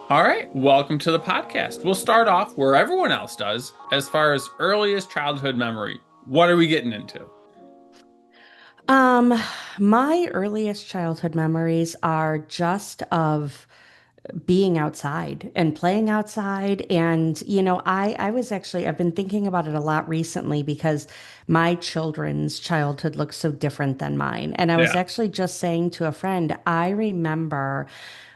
All right, welcome to the podcast. We'll start off where everyone else does, as far as earliest childhood memory. What are we getting into? Um, my earliest childhood memories are just of being outside and playing outside. And, I was actually, I've been thinking about it a lot recently because my children's childhood looks so different than mine. And I was Yeah. actually just saying to a friend, I remember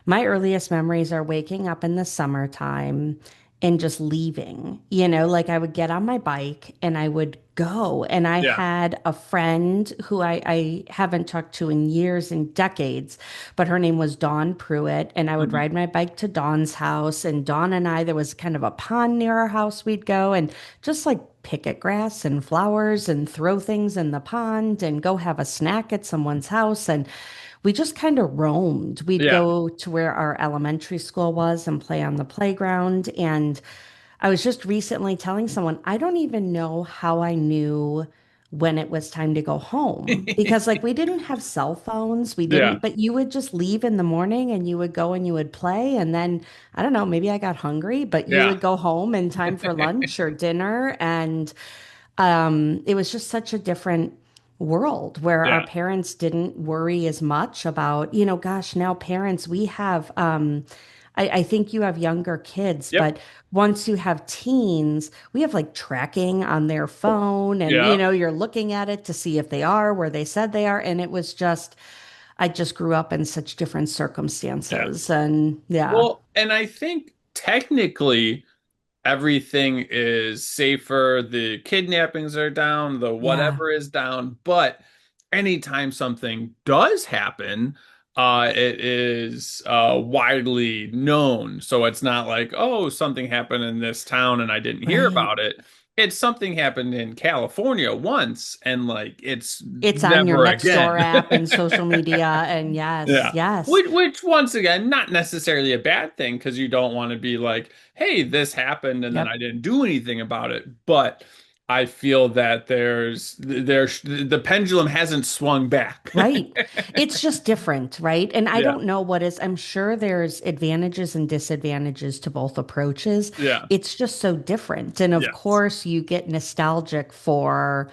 my earliest memories are waking up in the summertime and just leaving. Like I would get on my bike and I would go. And I Yeah. had a friend who I haven't talked to in years and decades, but her name was Dawn Pruitt. And I would Mhm. ride my bike to Dawn's house. And Dawn and I, there was kind of a pond near our house, we'd go and just like pick at grass and flowers and throw things in the pond and go have a snack at someone's house. And we just kind of roamed. We'd Yeah. go to where our elementary school was and play on the playground. And I was just recently telling someone, I don't even know how I knew when it was time to go home because like we didn't have cell phones. We Yeah. didn't, but you would just leave in the morning and you would go and you would play. And then I don't know, maybe I got hungry, but you Yeah. would go home in time for lunch or dinner. And it was just such a different world where our Yeah. parents didn't worry as much about, gosh, now parents, we have, I think you have younger kids, Yep. but once you have teens, we have like tracking on their phone and, Yeah. you're looking at it to see if they are where they said they are. And it was just, I just grew up in such different Yeah. circumstances. And yeah, Well, and I think technically everything is safer. The kidnappings are down, the yeah, whatever is down. But anytime something does happen, it is widely known. So it's not like, oh, something happened in this town and I didn't hear right. about it. It's something happened in California once and like it's It's on your never next door again. app and social media. And yes, Yeah. yes. Which once again, not necessarily a bad thing because you don't want to be like, hey, this happened and then I Yep. didn't do anything about it. But I feel that there's the pendulum hasn't swung back. Right. It's just different, right? And I Yeah. don't know what is, I'm sure there's advantages and disadvantages to both approaches. Yeah. It's just so different. And of Yes. course, you get nostalgic for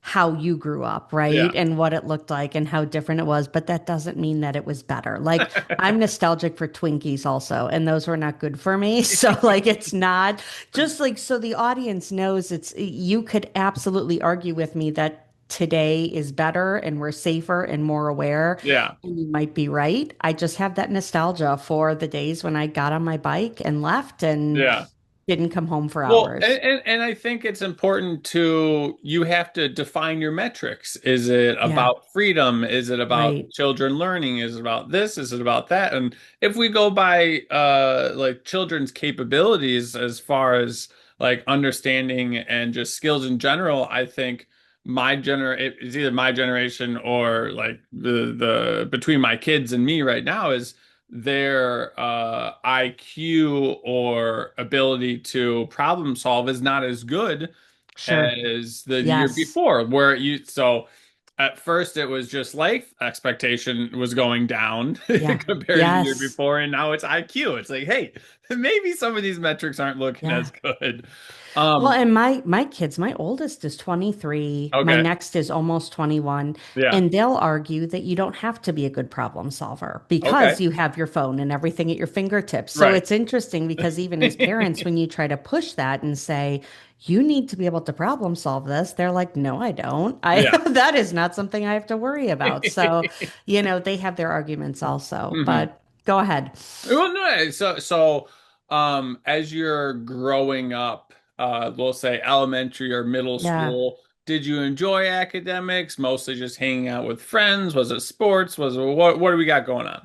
how you grew up, Yeah. right? And what it looked like and how different it was. But that doesn't mean that it was better. Like I'm nostalgic for Twinkies also, and those were not good for me. So, like, it's not just like so the audience knows you could absolutely argue with me that today is better and we're safer and more aware. Yeah. And you might be right. I just have that nostalgia for the days when I got on my bike and left and Yeah. didn't come home for Well, hours. and I think it's important to you have to define your metrics. Is it Yeah, about freedom? Is it about right. children learning? Is it about this? Is it about that? And if we go by like children's capabilities as far as like understanding and just skills in general, I think it's either my generation or like the between my kids and me right now is their IQ or ability to problem solve is not as good Sure. as the year Yes. before, where you so at first it was just life expectation was going down Yeah. compared to the year Yes. before, and now it's IQ. It's like, hey, maybe some of these metrics aren't looking Yeah. as good. Well, Um, and my kids, my oldest is 23, my okay, next is almost 21, yeah, and they'll argue that you don't have to be a good problem solver okay, because you have your phone and everything at your fingertips. So right. it's interesting because even as parents, when you try to push that and say, you need to be able to problem solve this, they're like, no, I don't. I Yeah. that is not something I have to worry about. So, they have their arguments also, hmm but go ahead. Well, no, as you're growing up, we'll say elementary or middle Yeah. school, did you enjoy academics? Mostly just hanging out with friends? Was it sports? Was it what do we got going on?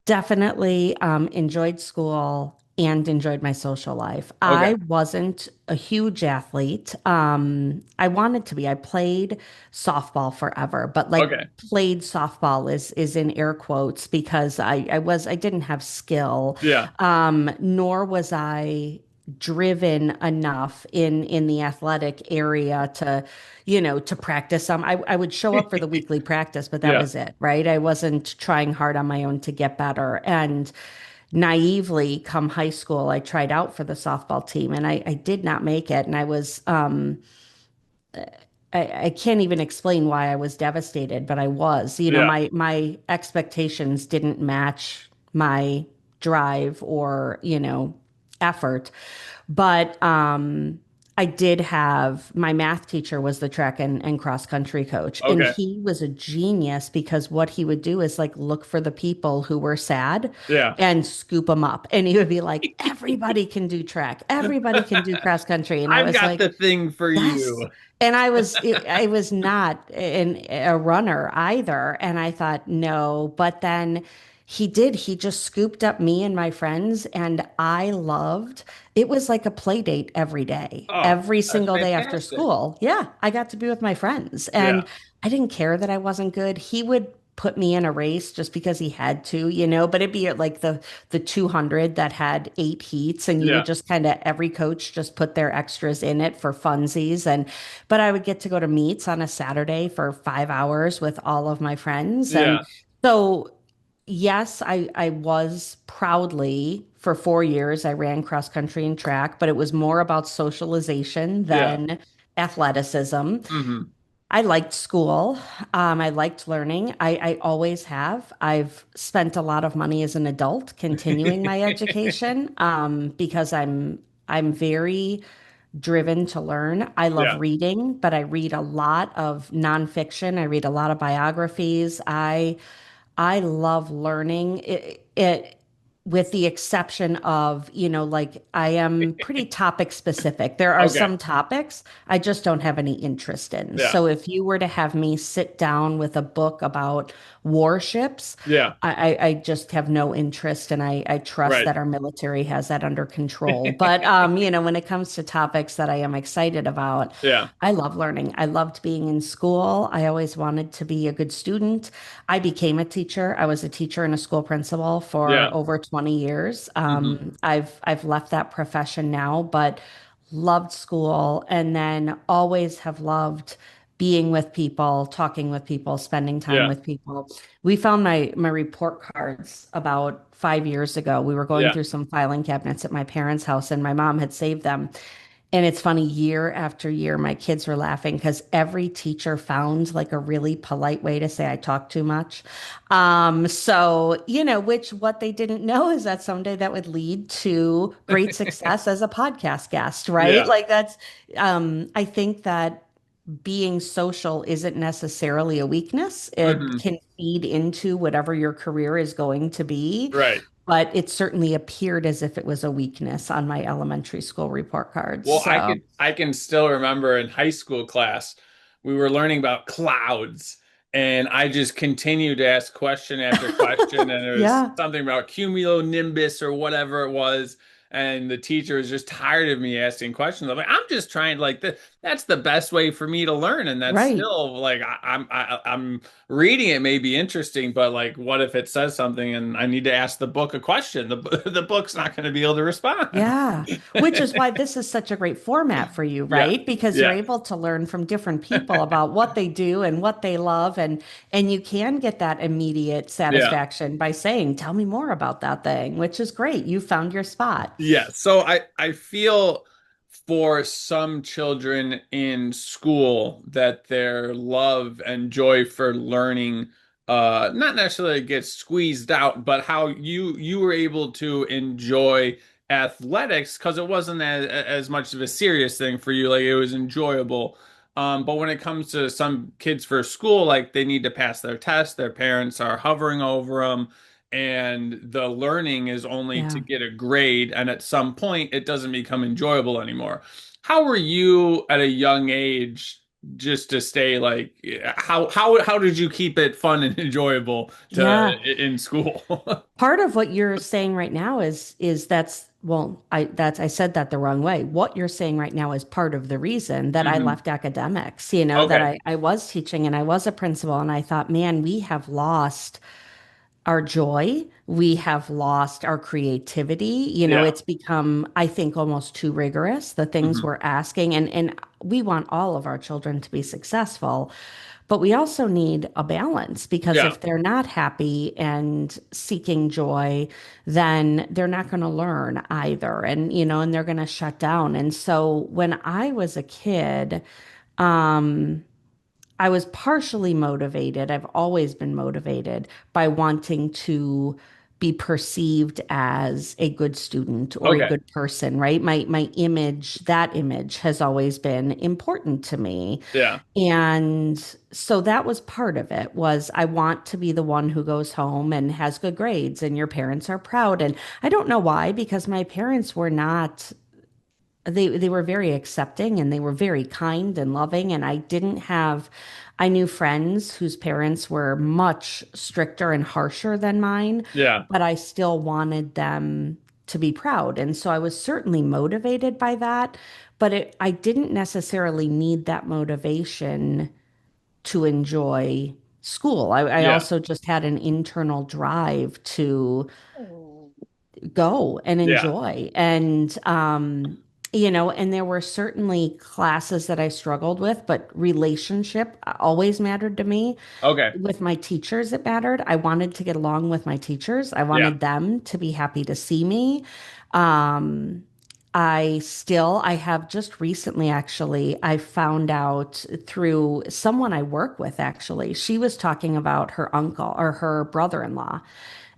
Definitely enjoyed school and enjoyed my social life. Okay. I wasn't a huge athlete. I wanted to be. I played softball forever, but like Okay. played softball is in air quotes because I didn't have skill, Yeah. nor was I driven enough in the athletic area to practice some. I would show up for the weekly practice, but that Yeah. was it, right? I wasn't trying hard on my own to get better. And naively, come high school, I tried out for the softball team and I did not make it. And I can't even explain why I was devastated, but I was. Yeah. My expectations didn't match my drive or, effort. But I did have my math teacher was the track and cross country coach, and Okay. he was a genius because what he would do is like look for the people who were sad Yeah. and scoop them up. And he would be like, everybody can do track, everybody can do cross country. And I I've was got like, the thing for yes. you. And I was not a runner either. And I thought, no. But then he just scooped up me and my friends. And I loved, it was like a play date every day, Oh, every that's single day after fantastic. school. Yeah, I got to be with my friends. Yeah. And I didn't care that I wasn't good. He would put me in a race just because he had to, but it'd be at like the 200 that had 8 heats, and you would Yeah. just kind of every coach just put their extras in it for funsies. And but I would get to go to meets on a Saturday for 5 hours with all of my friends. And Yeah. so yes, I was proudly for 4 years I ran cross country and track, but it was more about socialization Yeah. than athleticism. Hmm. I liked school. I liked learning. I always have. I've spent a lot of money as an adult continuing my education, because I'm very driven to learn. I love Yeah. reading, but I read a lot of nonfiction. I read a lot of biographies. I love learning it with the exception of, like I am pretty topic specific. There are Okay. some topics I just don't have any interest in. Yeah. So if you were to have me sit down with a book about warships, Yeah. I just have no interest, and I trust Right. that our military has that under control. But when it comes to topics that I am excited about, Yeah. I love learning. I loved being in school. I always wanted to be a good student. I became a teacher. I was a teacher and a school principal Yeah. for over 20 years. Hmm. I've left that profession now, but loved school, and then always have loved being with people, talking with people, spending time Yeah. with people. We found my report cards about 5 years ago. We were going Yeah. through some filing cabinets at my parents' house, and my mom had saved them. And it's funny, year after year, my kids were laughing because every teacher found like a really polite way to say I talk too much. So, which what they didn't know is that someday that would lead to great success as a podcast guest, right? Yeah. Like I think that being social isn't necessarily a weakness. It Hmm. can feed into whatever your career is going to be, Right. but it certainly appeared as if it was a weakness on my elementary school report cards. Well, So, I can still remember in high school class, we were learning about clouds, and I just continued to ask question after question, and it was yeah, something about cumulonimbus or whatever it was, and the teacher was just tired of me asking questions. I'm like, I'm just trying like that's the best way for me to learn, and that's right. still like I'm reading it may be interesting, but like, what if it says something and I need to ask the book a question? The book's not going to be able to respond. Yeah, which is why this is such a great format for you, Yeah. right? Because you're Yeah. able to learn from different people about what they do and what they love, and you can get that immediate Yeah. satisfaction by saying, "Tell me more about that thing," which is great. You found your spot. Yeah. So I feel for some children in school that their love and joy for learning not necessarily gets squeezed out, but how you were able to enjoy athletics because it wasn't as much of a serious thing for you. Like it was enjoyable. But when it comes to some kids for school, like they need to pass their test, their parents are hovering over them, and the learning is only to Yeah. get a grade, and at some point it doesn't become enjoyable anymore. How were you at a young age just to stay like how did you keep it fun and enjoyable to Yeah. in school? Part of what you're saying right now is that's well, I said that the wrong way. What you're saying right now is part of the reason that I Hmm. left academics, that Okay. I was teaching and I was a principal, and I thought, man, we have lost our joy. We have lost our creativity. Yeah. It's become, I think, almost too rigorous, the things Hmm. we're asking. And we want all of our children to be successful. But we also need a balance because Yeah. if they're not happy and seeking joy, then they're not going to learn either. And, and they're going to shut down. And so when I was a kid, um, I was partially motivated. I've always been motivated by wanting to be perceived as a good student or a Okay. good person, right? My image, that image has always been important to me. Yeah. And so that was part of it was I want to be the one who goes home and has good grades and your parents are proud. And I don't know why, because my parents were not they were very accepting and they were very kind and loving, and I knew friends whose parents were much stricter and harsher than mine, Yeah. but I still wanted them to be proud, and so I was certainly motivated by that, but I didn't necessarily need that motivation to enjoy school. I Yeah. also just had an internal drive to go and Yeah. enjoy. And, and there were certainly classes that I struggled with, but relationship always mattered to me. Okay. With my teachers, it mattered. I wanted to get along with my teachers. I Yeah. wanted them to be happy to see me. Um, I have just recently, actually, I found out through someone I work with, actually, she was talking about her uncle or her brother-in-law.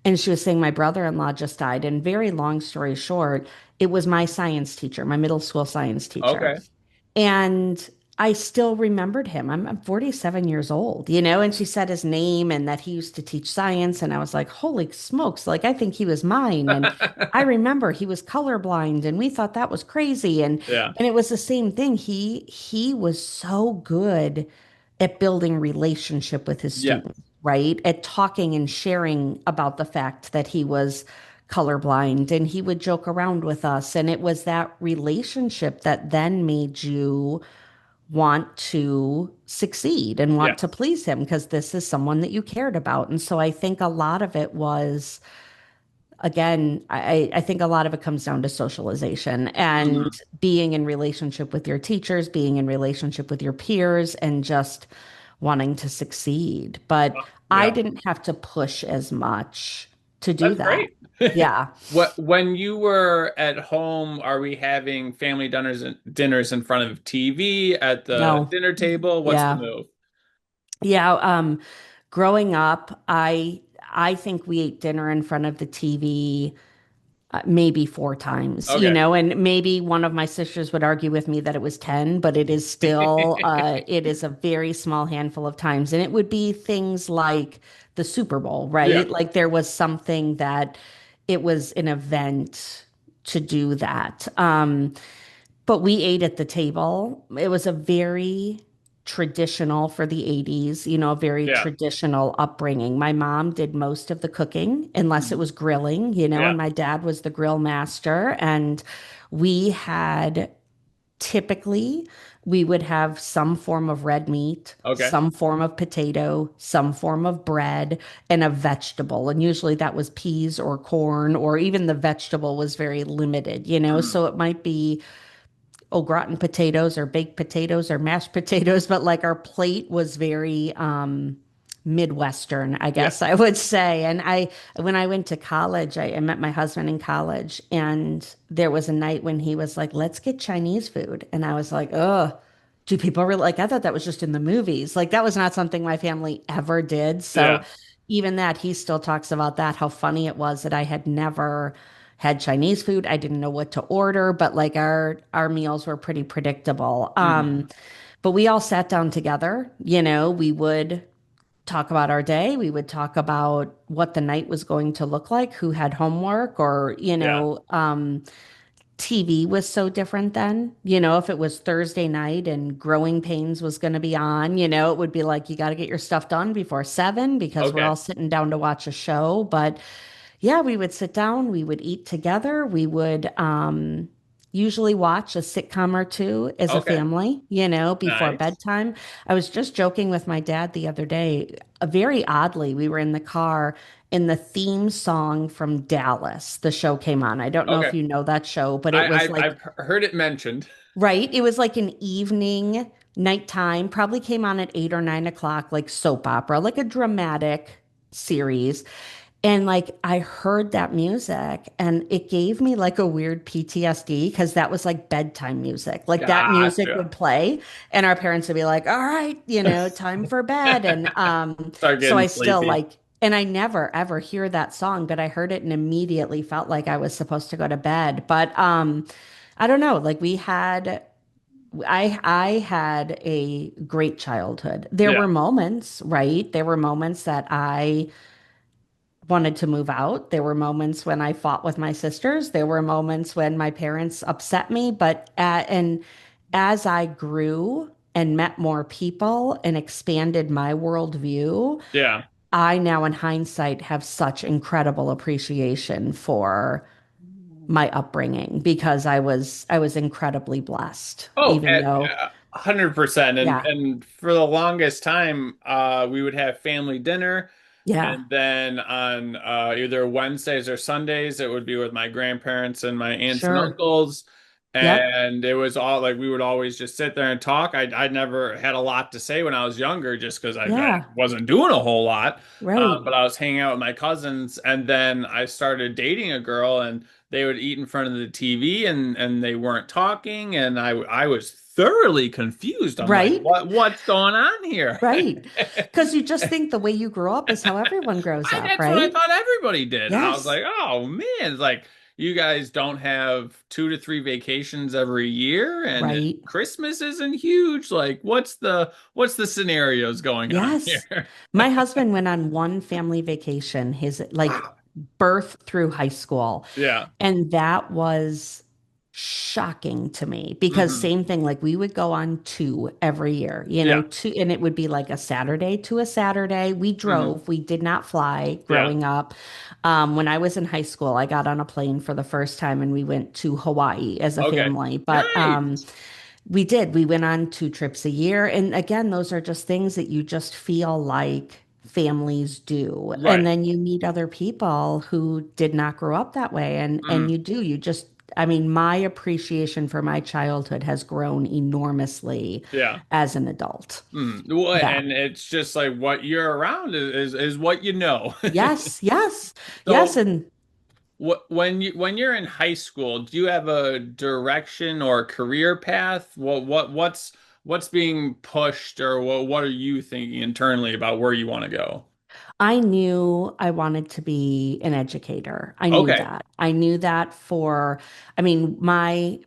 And she was saying, my brother-in-law just died. And very long story short, it was my science teacher, my middle school science teacher. Okay. And I still remembered him. I'm 47 years old, and she said his name and that he used to teach science. And I was like, holy smokes, like I think he was mine. And I remember he was colorblind and we thought that was crazy. And Yeah. and it was the same thing. He was so good at building relationship with his Yeah. students, right? At talking and sharing about the fact that he was colorblind and he would joke around with us. And it was that relationship that then made you want to succeed and want to Yes. please him because this is someone that you cared about. And so I think a lot of it was, again, I think a lot of it comes down to socialization and Mhm. being in relationship with your teachers, being in relationship with your peers, and just wanting to succeed. But I Yeah. didn't have to push as much to do That's that. great. Yeah. What when you were at home, are we having family dinners in front of TV at the No. dinner table? What's the Yeah. move? Yeah. Growing up, I think we ate dinner in front of the TV maybe four times, Okay. and maybe one of my sisters would argue with me that it was 10, but it is still, it is a very small handful of times. And it would be things like the Super Bowl, Yeah. right? Like there was something that it was an event to do that. But we ate at the table. It was a very traditional for the 80s, a very Yeah. traditional upbringing. My mom did most of the cooking, unless it Mhm. was grilling, Yeah. and my dad was the grill master. And we had typically, we would have some form of red meat, Okay. some form of potato, some form of bread, and a vegetable. And usually that was peas or corn, or even the vegetable was very limited, Mm. so it might be au gratin potatoes or baked potatoes or mashed potatoes, but like our plate was very Midwestern, I Yeah. guess I would say. And when I went to college, I met my husband in college, and there was a night when he was like, let's get Chinese food. And I was like, oh, do people really like, I thought that was just in the movies. Like that was not something my family ever did. So Yeah. even that, he still talks about that, how funny it was that I had never had Chinese food. I didn't know what to order, but like our meals were pretty predictable. Hmm. But we all sat down together, we would talk about our day. We would talk about what the night was going to look like, who had homework, or, Yeah. TV was so different then. If it was Thursday night and Growing Pains was going to be on, it would be like, you got to get your stuff done before 7 because we're Okay. all sitting down to watch a show. But yeah, we would sit down, we would eat together, we would usually watch a sitcom or two as a Okay. family, before Nice. bedtime. I was just joking with my dad the other day. Very oddly, we were in the car and the theme song from Dallas, the show came on. I don't know if Okay. you know that show, but it was I like, I've heard it mentioned. right? It was like an evening. nighttime, probably came on at 8 or 9 o'clock, like soap opera, like a dramatic series. And like I heard that music and it gave me like a weird PTSD because that was like bedtime music. Like that music would Gotcha. play and our parents would be like, "All right, time for bed." And Start so getting I still sleepy. like and I never ever hear that song, but I heard it and immediately felt like I was supposed to go to bed. But I don't know, like I had a great childhood. There Yeah. were moments, right? There were moments that I wanted to move out. There were moments when I fought with my sisters. There were moments when my parents upset me. And as I grew and met more people and expanded my worldview, Yeah. I now, in hindsight, have such incredible appreciation for my upbringing because I was incredibly blessed, Oh, even though, 100%. And yeah, and for the longest time, we would have family dinner, yeah, and then on either Wednesdays or Sundays, it would be with my grandparents and my aunts and sure. uncles. Yep. And it was all like we would always just sit there and talk. I never had a lot to say when I was younger, just because I Yeah. wasn't doing a whole lot. Right. But I was hanging out with my cousins, and then I started dating a girl, and they would eat in front of the TV, and they weren't talking, and I was thoroughly confused. I'm like, Right. what's going on here? Right. Because you just think the way you grow up is how everyone grows up, That's what I right? thought everybody did. I was Yes. like, oh man, it's like you guys don't have 2 to 3 vacations every year, and Right. Christmas isn't huge. Like, what's the scenarios going on Yes. here? My husband went on one family vacation, his like Wow. birth through high school. Yeah. And that was shocking to me because Hmm. same thing, like we would go on two every year, Yeah. two, and it would be like a Saturday to a Saturday. We Hmm. drove, we did not fly Yeah. growing up. When I was in high school, I got on a plane for the first time and we went to Hawaii as a Okay. family. But Nice. we did. We went on 2 trips a year. And again, those are just things that you just feel like families do. And Right. then you meet other people who did not grow up that way. And Mm. you just, I mean, my appreciation for my childhood has grown enormously Yeah. as an adult. Well, Yeah. and it's just like what you're around is what you know. Yes, yes, yes. So And when you're in high school, do you have a direction or career path? What's being pushed, or what are you thinking internally about where you want to go? I knew I wanted to be an educator. I knew Okay. that. I knew that I mean, I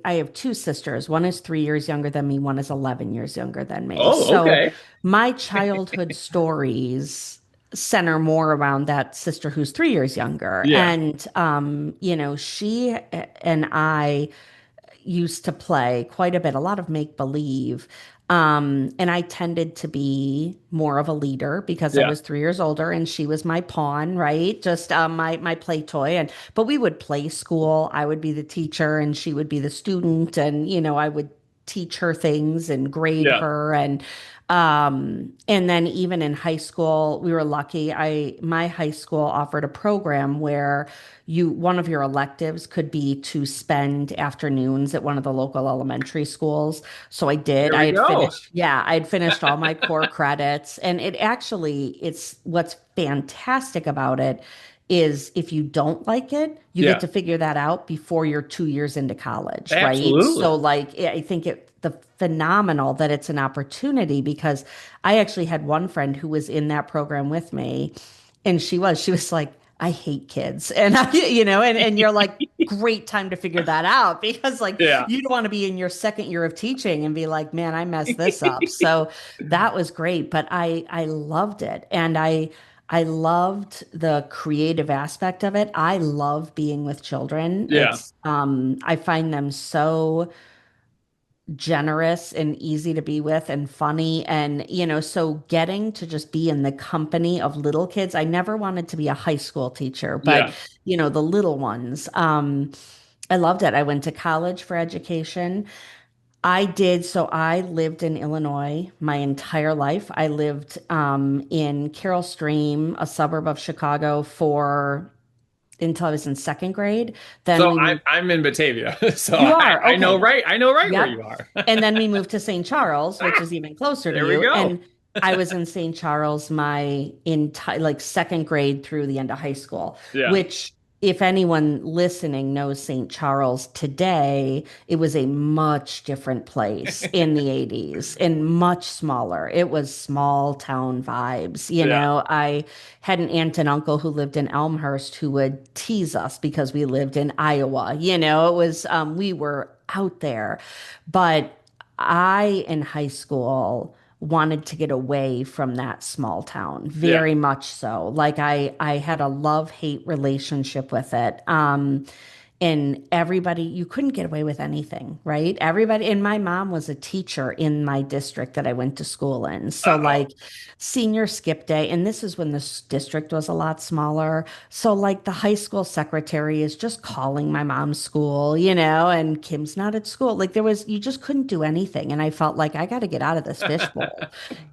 have two sisters. One is 3 years younger than me, one is 11 years younger than me. Oh, So okay. my childhood stories center more around that sister who's 3 years younger. Yeah. And she and I used to play quite a bit, a lot of make believe. And I tended to be more of a leader because I Yeah. was 3 years older and she was my pawn, right? Just my play toy. But we would play school. I would be the teacher and she would be the student. And I would teach her things and grade Yeah. her. And then even in high school, we were lucky. My high school offered a program where one of your electives could be to spend afternoons at one of the local elementary schools. So I did. There we go. I had finished all my core credits. And it's what's fantastic about it is if you don't like it, you get Yeah. to figure that out before you're 2 years into college, right? So Absolutely. like I think the phenomenal that it's an opportunity because I actually had one friend who was in that program with me and she was like, I hate kids. And and you're like, great time to figure that out because like Yeah. you don't want to be in your second year of teaching and be like, man, I messed this up. So that was great. But I loved it. And I loved the creative aspect of it. I love being with children. Yeah. I find them so generous and easy to be with and funny and so getting to just be in the company of little kids. I never wanted to be a high school teacher, but Yeah. the little ones. I loved it. I went to college for education. So I lived in Illinois my entire life. I lived in Carroll Stream, a suburb of Chicago, for until I was in second grade. Then So we moved. I'm in Batavia, so You are I know okay. right where Yep. you are. And then we moved to St. Charles, which Ah, is even closer to there we you. go. And I was in St. Charles my entire like second grade through the end of high school, Yeah. which if anyone listening knows St. Charles today, it was a much different place in the 80s and much smaller. It was small town vibes. Yeah. I had an aunt and uncle who lived in Elmhurst who would tease us because we lived in Iowa. It was, we were out there. But I, in high school, wanted to get away from that small town, Yeah. very much so. Like I had a love-hate relationship with it. And everybody, you couldn't get away with anything, right? Everybody, and my mom was a teacher in my district that I went to school in. So, Uh-oh. like, senior skip day, and this is when this district was a lot smaller. So, like, the high school secretary is just calling my mom's school, and Kim's not at school. Like, you just couldn't do anything. And I felt like I got to get out of this fishbowl.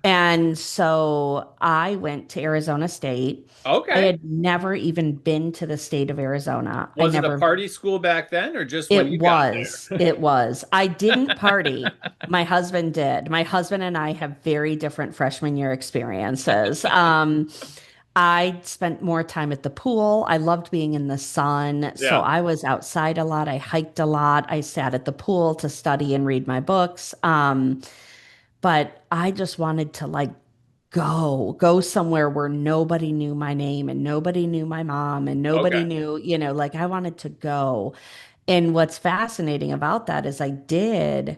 And so I went to Arizona State. I Okay. had never even been to the state of Arizona. I Was it a never party school back then or just when it you got was. there? It was. I didn't party. My husband did. My husband and I have very different freshman year experiences. I spent more time at the pool. I loved being in the sun. So Yeah. I was outside a lot. I hiked a lot. I sat at the pool to study and read my books. But I just wanted to like go somewhere where nobody knew my name and nobody knew my mom and nobody Okay. knew, like I wanted to go. And what's fascinating about that is I did,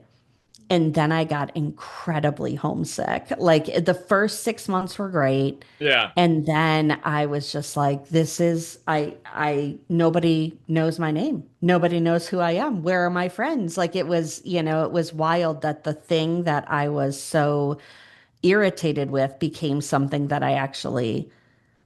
and then I got incredibly homesick. Like the first 6 months were great. Yeah. And then I was just like, nobody knows my name. Nobody knows who I am. Where are my friends? Like it was wild that the thing that I was so irritated with became something that I actually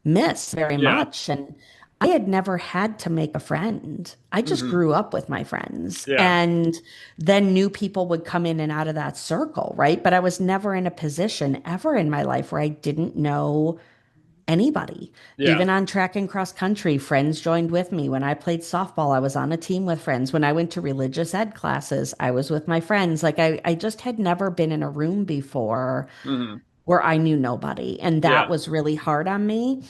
miss very Yeah. much. And I had never had to make a friend. I just Hmm. grew up with my friends. Yeah. And then new people would come in and out of that circle, right? But I was never in a position ever in my life where I didn't know anybody. Yeah. Even on track and cross country, friends joined with me. When I played softball, I was on a team with friends. When I went to religious ed classes, I was with my friends. Like I just had never been in a room before Hmm. where I knew nobody. And that Yeah. was really hard on me.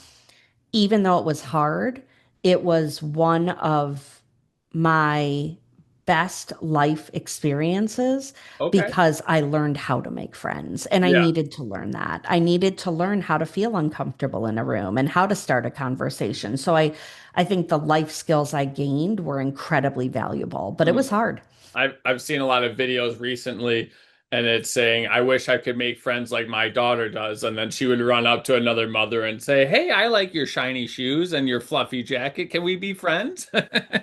Even though it was hard, it was one of my best life experiences Okay. because I learned how to make friends. And I Yeah. needed to learn that. I needed to learn how to feel uncomfortable in a room and how to start a conversation. So I think the life skills I gained were incredibly valuable, but it Mhm. was hard. I've seen a lot of videos recently and it's saying, I wish I could make friends like my daughter does. And then she would run up to another mother and say, Hey, I like your shiny shoes and your fluffy jacket. Can we be friends?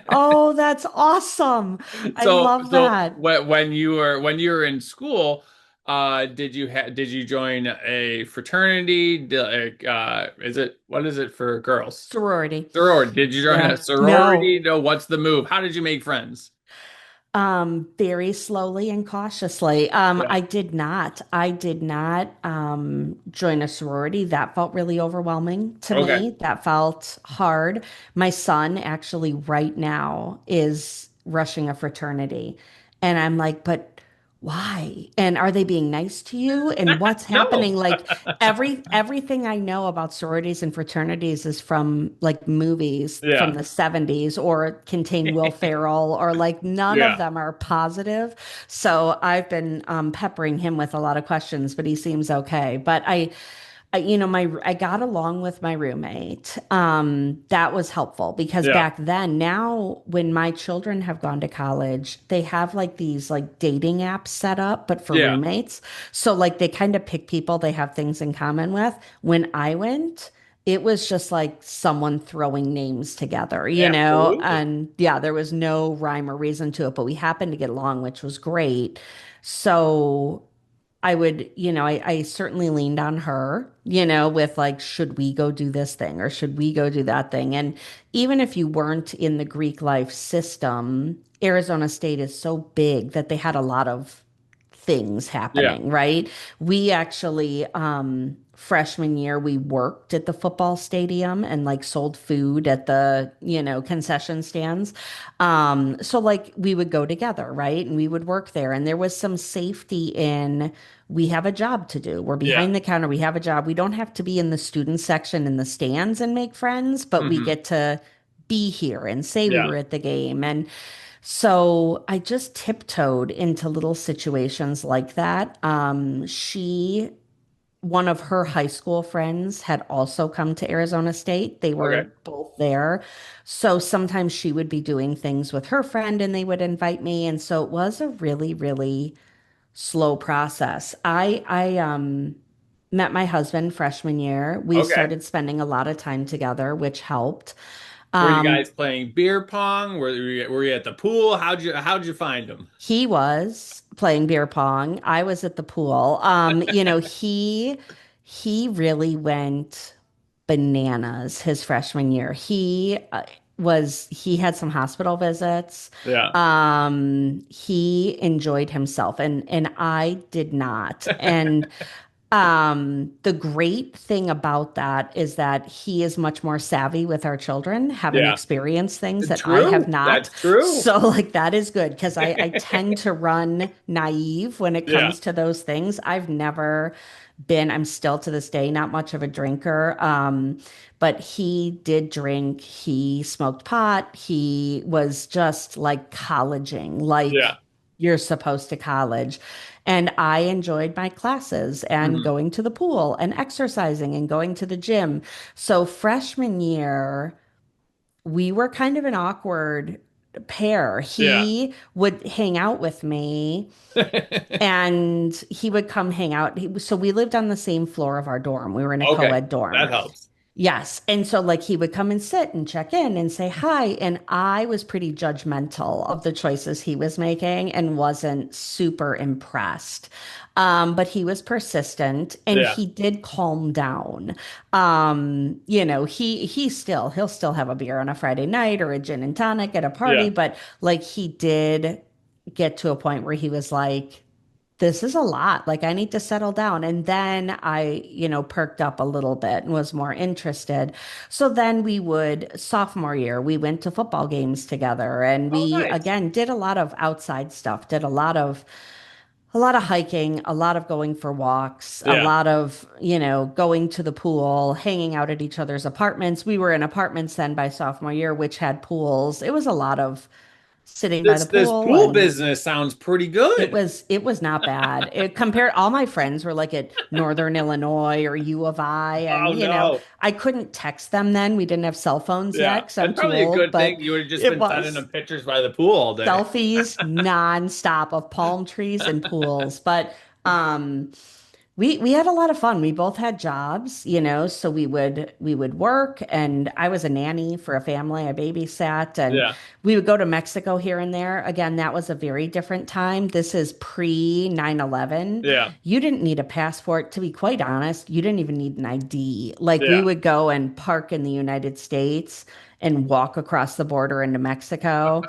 Oh, that's awesome. I love So that. when you were in school, did you join a fraternity? Is it what is it for girls? Sorority. Sorority. Did you join Yeah. a sorority? No. No, what's the move? How did you make friends? Very slowly and cautiously. Yeah. I did not join a sorority. That felt really overwhelming to Okay. me. That felt hard. My son actually right now is rushing a fraternity. And I'm like, but why? And are they being nice to you? And what's happening? No. Like everything I know about sororities and fraternities is from like movies from Yeah. the 70s or contain Will Ferrell or like none of Yeah. them are positive. So I've been peppering him with a lot of questions, but he seems okay. But I got along with my roommate. That was helpful because Yeah. back then, now when my children have gone to college, they have like these like dating apps set up, but for Yeah. roommates. So like they kind of pick people they have things in common with. When I went, it was just like someone throwing names together, Absolutely. and yeah, there was no rhyme or reason to it, but we happened to get along, which was great. So I would, I certainly leaned on her, with like, should we go do this thing or should we go do that thing? And even if you weren't in the Greek life system, Arizona State is so big that they had a lot of things Yeah. happening, right? We actually, freshman year, we worked at the football stadium and like sold food at the, concession stands. So like we would go together, right? And we would work there. And there was some safety in we have a job to do. We're Yeah. behind the counter. We have a job. We don't have to be in the student section in the stands and make friends, but we Hmm. get to be here and say we Yeah. were at the game. And so I just tiptoed into little situations like that. One of her high school friends had also come to Arizona State. They Okay. were both there. So sometimes she would be doing things with her friend and they would invite me. And so it was a really, really slow process. I met my husband freshman year. We Okay. started spending a lot of time together, which helped. Were you Um, guys playing beer pong? Were you at the pool? How'd you find them? He was playing beer pong. I was at the pool. He really went bananas his freshman year. He had some hospital visits. Yeah. He enjoyed himself and I did not. And the great thing about that is that he is much more savvy with our children, having Yeah. experienced things that I have True. not. That's true. So, like, that is good because I tend to run naive when it Yeah. comes to those things. I'm still to this day not much of a drinker. But he did drink. He smoked pot. He was just like colleging, like Yeah. you're supposed to college. And I enjoyed my classes and Hmm. going to the pool and exercising and going to the gym. So freshman year, we were kind of an awkward pair. Yeah. He would hang out with me and he would come hang out. So we lived on the same floor of our dorm. We were in a Okay. co-ed dorm. That helps. Yes. And so, like, he would come and sit and check in and say hi. And I was pretty judgmental of the choices he was making and wasn't super impressed. But he was persistent and Yeah. he did calm down. He'll still have a beer on a Friday night or a gin and tonic at a party, Yeah. but like he did get to a point where he was like, this is a lot. Like, I need to settle down. And then I, perked up a little bit and was more interested. So then sophomore year, we went to football games together and Oh, we, nice. again, did a lot of outside stuff, did a lot of hiking, a lot of going for walks, a Yeah. lot of, going to the pool, hanging out at each other's apartments. We were in apartments then by sophomore year, which had pools. It was a lot of sitting by the This pool pool and business sounds pretty it good. was it was not bad. It compared all my friends were like at Northern Illinois or U of I, Oh and no. I couldn't text them then. We didn't have cell phones yet Yeah. because That's I'm too probably a old, good but thing. You would have just it been sending was them pictures by the pool all day. selfies nonstop of palm trees and pools. But um we had a lot of fun. We both had jobs, so we would work and I was a nanny for a family. I babysat and Yeah. we would go to Mexico here and there. Again, that was a very different time. This is pre 9/11. Yeah. You didn't need a passport, to be quite honest. You didn't even need an ID. Like we Yeah. would go and park in the United States and walk across the border into Mexico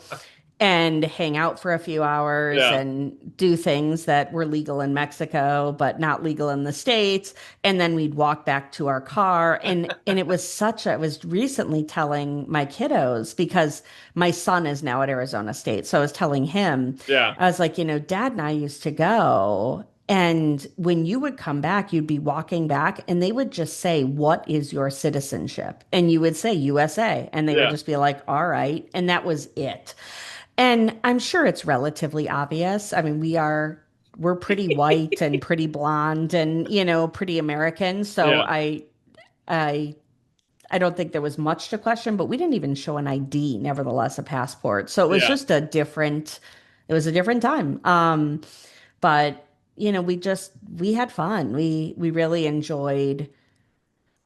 and hang out for a few hours Yeah. and do things that were legal in Mexico but not legal in the States, and then we'd walk back to our car and I was recently telling my kiddos because my son is now at Arizona State, so I was telling him, Yeah. I was like, Dad and I used to go, and when you would come back, you'd be walking back and they would just say, "What is your citizenship?" And you would say USA. And they would Yeah. just be like, "All right." And that was it. And I'm sure it's relatively obvious. I mean, we're pretty white and pretty blonde and, pretty American. So Yeah. I I don't think there was much to question, but we didn't even show an ID, nevertheless, a passport. So Yeah. it was a different time. But we had fun. We really enjoyed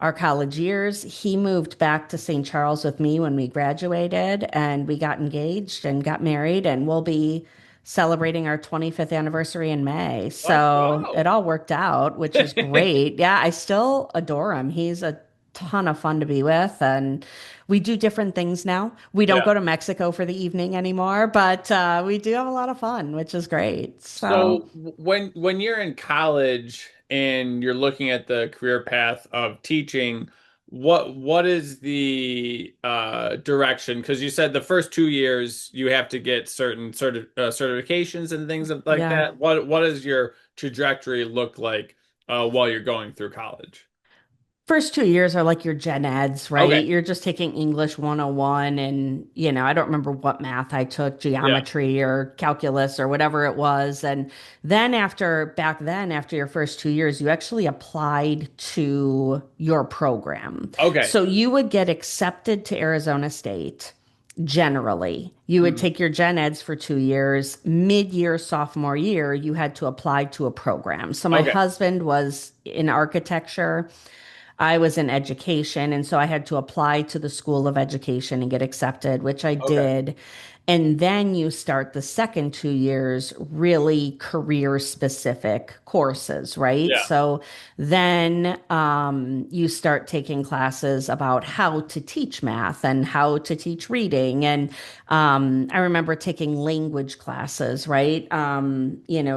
our college years. He moved back to St. Charles with me when we graduated, and we got engaged and got married, and we'll be celebrating our 25th anniversary in May. Oh, So it wow. all worked out, which is great. Yeah, I still adore him. He's a ton of fun to be with, and we do different things now. We don't Yeah. go to Mexico for the evening anymore, but we do have a lot of fun, which is great. So. So when you're in college and you're looking at the career path of teaching, what is the direction? Because you said the first 2 years you have to get certain certifications and things like Yeah. that. What does your trajectory look like while you're going through college? First 2 years are like your gen eds, Okay. right? You're just taking English 101 and, I don't remember what math I took, Yeah. geometry or calculus or whatever it was. And then back then, after your first 2 years, you actually applied to your program. Okay. So you would get accepted to Arizona State. Generally, you would Mhm. take your gen eds for 2 years. Mid-year sophomore year, you had to apply to a program. So my Okay. husband was in architecture. I was in education, and so I had to apply to the School of Education and get accepted, which I Okay. did. And then you start the second 2 years, really career specific courses, right? Yeah. So then you start taking classes about how to teach math and how to teach reading. And I remember taking language classes, right?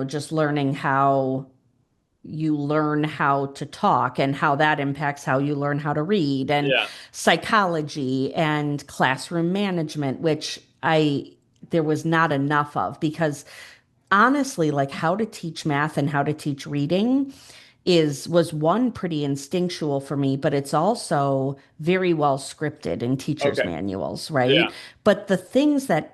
Just learning how you learn how to talk and how that impacts how you learn how to read, and Yeah. psychology and classroom management, which there was not enough of, because honestly, like, how to teach math and how to teach reading was one, pretty instinctual for me, but it's also very well scripted in teachers' Okay. manuals, right? Yeah. But the things that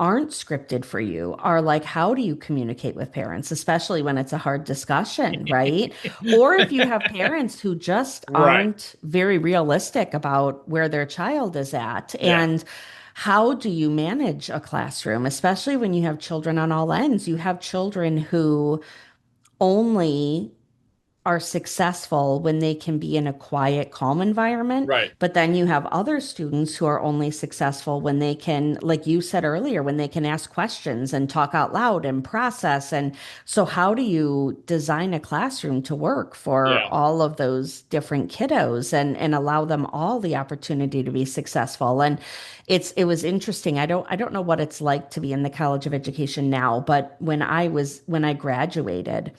aren't scripted for you are like, how do you communicate with parents, especially when it's a hard discussion, right? Or if you have parents who just Right. aren't very realistic about where their child is at. Yeah. And how do you manage a classroom, especially when you have children on all ends? You have children who only are successful when they can be in a quiet, calm environment. Right. But then you have other students who are only successful when they can, like you said earlier, when they can ask questions and talk out loud and process. And so, how do you design a classroom to work for Yeah. all of those different kiddos and allow them all the opportunity to be successful? And it was interesting. I don't know what it's like to be in the College of Education now, but when I graduated,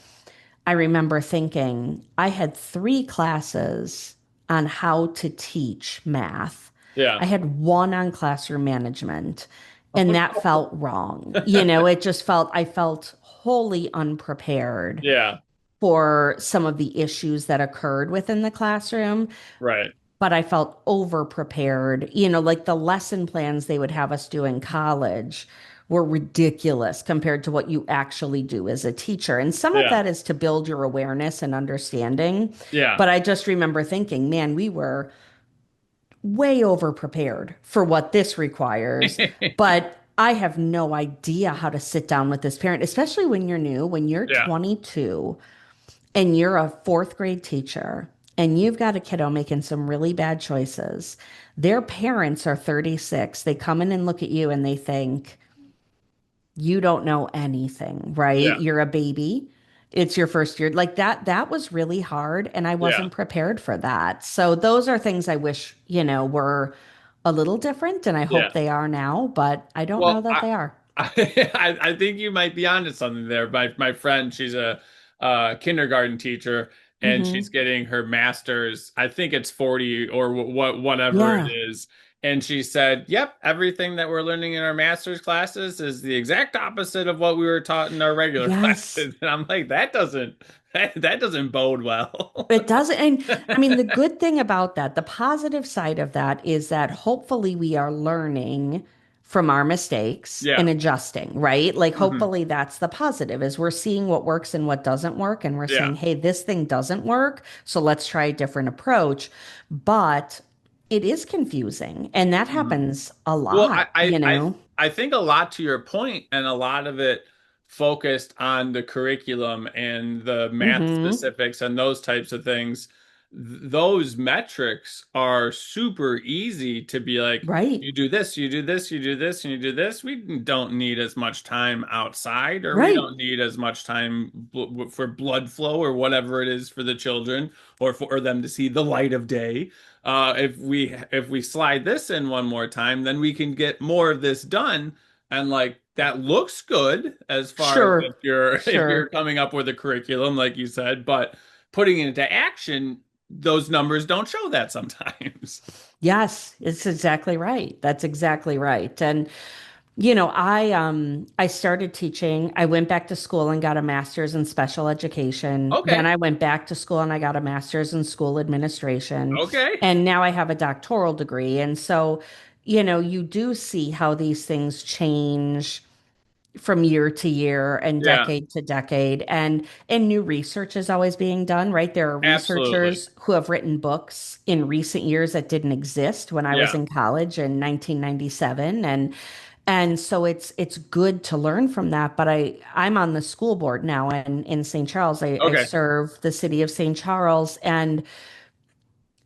I remember thinking I had 3 classes on how to teach math. Yeah. I had one on classroom management, and that felt wrong. I felt wholly unprepared Yeah. for some of the issues that occurred within the classroom, Right. but I felt over prepared. Like the lesson plans they would have us do in college were ridiculous compared to what you actually do as a teacher. And some of Yeah. that is to build your awareness and understanding. Yeah. But I just remember thinking, man, we were way over prepared for what this requires. But I have no idea how to sit down with this parent, especially when you're new, when you're Yeah. 22 and you're a fourth grade teacher and you've got a kiddo making some really bad choices. Their parents are 36. They come in and look at you and they think, you don't know anything, right? Yeah. You're a baby. It's your first year. Like that was really hard and I Yeah. wasn't prepared for that. So those are things I wish, were a little different, and I Yeah. hope they are now, but I don't know Well, that I, they are. I think you might be onto something there. My friend, she's a kindergarten teacher, and she's Hmm. getting her master's. I think it's 40 or whatever it Yeah. is. And she said, "Yep, everything that we're learning in our master's classes is the exact opposite of what we were taught in our regular Yes. classes." And I'm like, that doesn't bode well. It doesn't. And I mean, the good thing about that, the positive side of that is that hopefully we are learning from our mistakes Yeah. and adjusting, right? Like, Hmm. hopefully that's the positive, is we're seeing what works and what doesn't work. And we're Yeah. saying, hey, this thing doesn't work. So let's try a different approach. But it is confusing. And that Mhm. happens a Well, lot, you know? I think a lot to your point, and a lot of it focused on the curriculum and the math Mm-hmm. specifics and those types of things. Those metrics are super easy to be like, Right. you do this, you do this, you do this, and you do this. We don't need as much time outside, or we Right. don't need as much time for blood flow or whatever it is for the children, or for them to see the light of day. If we slide this in one more time, then we can get more of this done. And like that looks good as far as Sure. if you're Sure. coming up with a curriculum, like you said, but putting it into action, those numbers don't show that sometimes. Yes, it's exactly right. That's exactly right. And I started teaching. I went back to school and got a master's in special education. Then Okay. I went back to school and I got a master's in school administration. Okay. And now I have a doctoral degree. And so, you do see how these things change from year to year and Yeah, decade to decade. And new research is always being done, right? There are absolutely. researchers who have written books in recent years that didn't exist when I was Yeah. in college in 1997. And so it's good to learn from that. But I'm on the school board now in St. Charles. I Okay. serve the city of St. Charles, and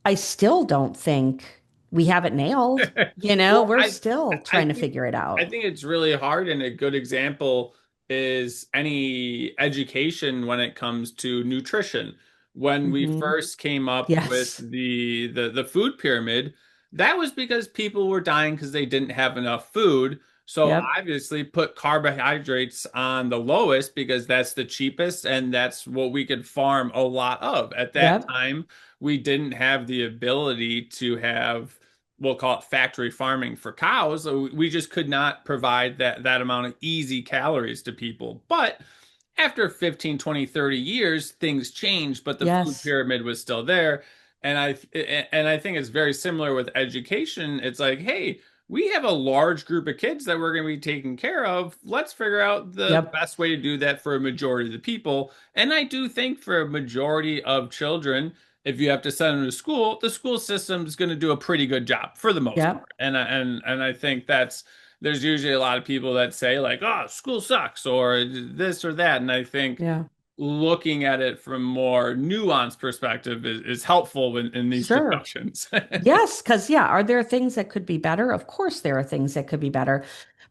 I still don't think we have it nailed. Well, We're still I trying to think figure it I out. think it's really hard, and a good example is any education when it comes to nutrition. When we Hmm. first came up with Yes. the food pyramid, that was because people were dying because they didn't have enough food. So Yep. obviously put carbohydrates on the lowest because that's the cheapest and that's what we could farm a lot of. At that Yep. time, we didn't have the ability to have, we'll call it factory farming for cows. So we just could not provide that amount of easy calories to people. But after 15, 20, 30 years, things changed, but the food Yes. pyramid was still there. And I think it's very similar with education. It's like, hey, we have a large group of kids that we're going to be taking care of. Let's figure out the Yep. best way to do that for a majority of the people. And I do think for a majority of children, if you have to send them to school, the school system is going to do a pretty good job for the most Yep. part. And I think that's, there's usually a lot of people that say like, "Oh, school sucks," or this or that. And I think Yeah. looking at it from more nuanced perspective is helpful in these Sure. discussions. Yes, because yeah, are there things that could be better? Of course there are things that could be better.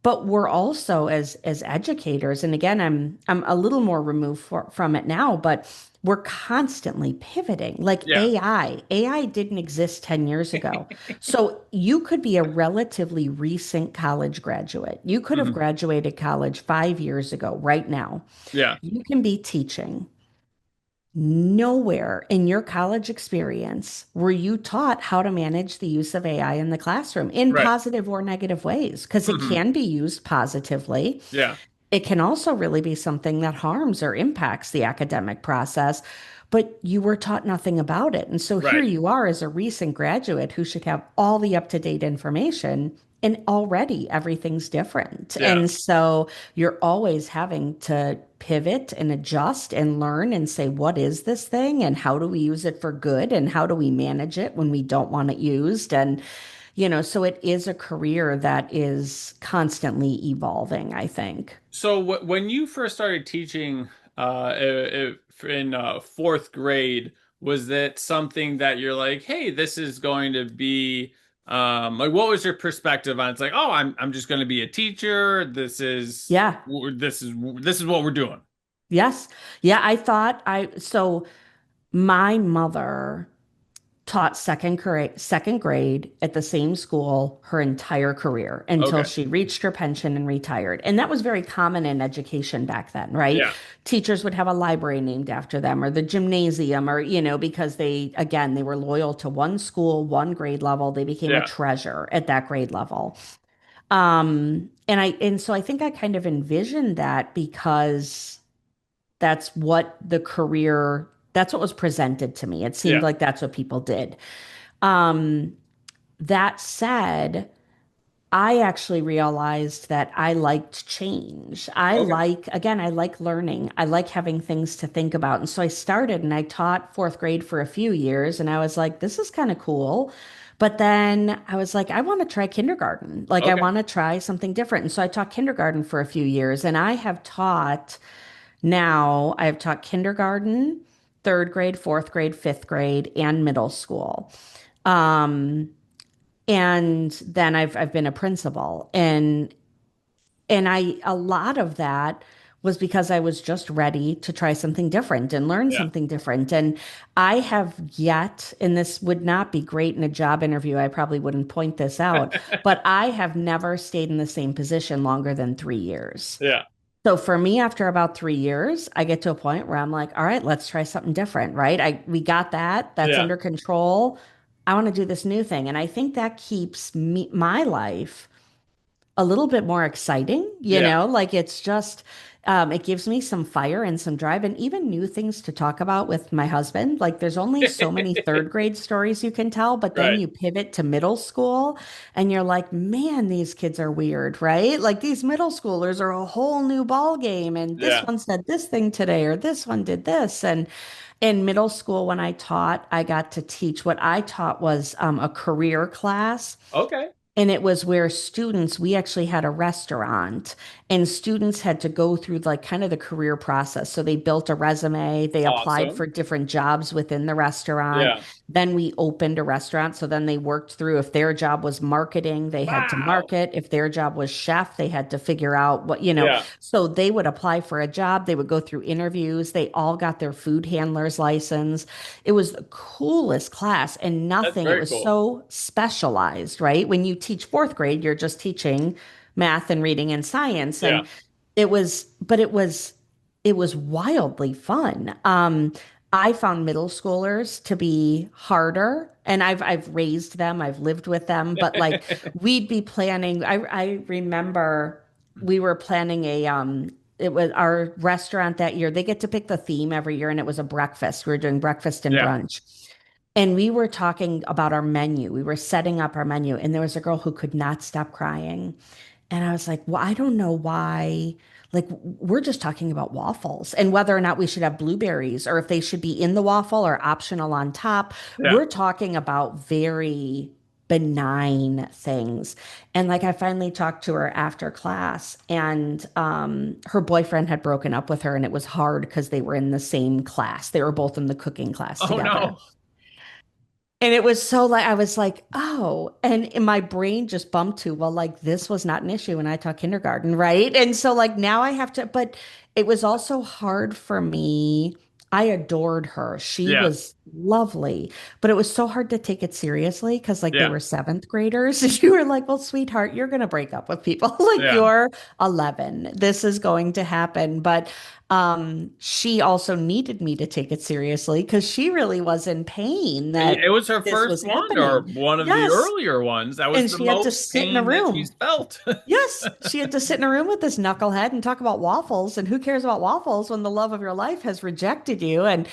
But we're also as educators, and again, I'm a little more removed from it now, but we're constantly pivoting. Like Yeah. AI didn't exist 10 years ago. So you could be a relatively recent college graduate. You could have Mhm. graduated college 5 years ago, right now. Yeah. You can be teaching. Nowhere in your college experience were you taught how to manage the use of AI in the classroom in Right. positive or negative ways, because it Hmm. can be used positively. Yeah. It can also really be something that harms or impacts the academic process, but you were taught nothing about it. And so here Right. you are as a recent graduate who should have all the up-to-date information, and already everything's different. Yeah. And so you're always having to pivot and adjust and learn and say, what is this thing? And how do we use it for good? And how do we manage it when we don't want it used? And so it is a career that is constantly evolving, I think. So when you first started teaching in fourth grade, was that something that you're like, hey, this is going to be like what was your perspective on it? It's like, oh, I'm just going to be a teacher. Yeah. This is what we're doing. Yes. Yeah. So my mother taught second grade at the same school her entire career until Okay. she reached her pension and retired. And that was very common in education back then, right? Yeah. Teachers would have a library named after them or the gymnasium or, because they were loyal to one school, one grade level. They became a Yeah. treasure at that grade level. And so I think I kind of envisioned that because that's what was presented to me. It seemed Yeah. like that's what people did. Um, that said, I actually realized that I liked change. Okay. I like learning. I like having things to think about. And so I started and I taught fourth grade for a few years and I was like, this is kind of cool. But then I was like, I want to try kindergarten. Like, I Okay. want to try something different. And so I taught kindergarten for a few years and I have taught kindergarten, third grade, fourth grade, fifth grade, and middle school. Um, and then I've been a principal, and a lot of that was because I was just ready to try something different and learn Yeah. something different. And I have yet, and this would not be great in a job interview, I probably wouldn't point this out, but I have never stayed in the same position longer than 3 years. Yeah. So for me, after about 3 years, I get to a point where I'm like, all right, let's try something different, right? We got that. That's Yeah. under control. I want to do this new thing. And I think that keeps my life a little bit more exciting, Yeah. like it's just, it gives me some fire and some drive and even new things to talk about with my husband. Like there's only so many third grade stories you can tell, but then Right. you pivot to middle school and you're like, man, these kids are weird, right? Like these middle schoolers are a whole new ball game. And this Yeah. one said this thing today, or this one did this. And in middle school, when I taught, I got to teach. What I taught was a career class. Okay. And it was where students, we actually had a restaurant and students had to go through like kind of the career process. So they built a resume, they applied for Awesome. different jobs within the restaurant. Yeah. Then we opened a restaurant. So then they worked through if their job was marketing, they had to Wow. market. If their job was chef, they had to figure out what. Yeah. So they would apply for a job, they would go through interviews, they all got their food handler's license. It was the coolest class and That's nothing. It very was cool. so specialized, right? When you teach fourth grade, you're just teaching math and reading and science. Yeah. And but it was wildly fun. I found middle schoolers to be harder, and I've raised them, I've lived with them, but like we'd be planning. I remember we were planning it was our restaurant that year. They get to pick the theme every year, and it was a breakfast. We were doing breakfast and Yeah. brunch. And we were talking about our menu. We were setting up our menu, and there was a girl who could not stop crying. And I was like, well, I don't know why. Like, we're just talking about waffles and whether or not we should have blueberries or if they should be in the waffle or optional on top. Yeah. We're talking about very benign things. And like, I finally talked to her after class, and her boyfriend had broken up with her, and it was hard because they were in the same class. They were both in the cooking class Oh together. no. And it was so like I was like, oh, and in my brain just bumped to, well, like this was not an issue when I taught kindergarten, right? And so like now I have to, but it was also hard for me. I adored her. She Yeah. was lovely, but it was so hard to take it seriously because like they Yeah. were seventh graders. And you were like, well, sweetheart, you're gonna break up with people. Like Yeah. you're 11. This is going to happen. But she also needed me to take it seriously because she really was in pain It that was her this first was one or happening. one of the Yes. earlier ones. That was And the she had to most sit in a pain that she's room. felt. Yes, she had to sit in a room with this knucklehead and talk about waffles. And who cares about waffles when the love of your life has rejected you? And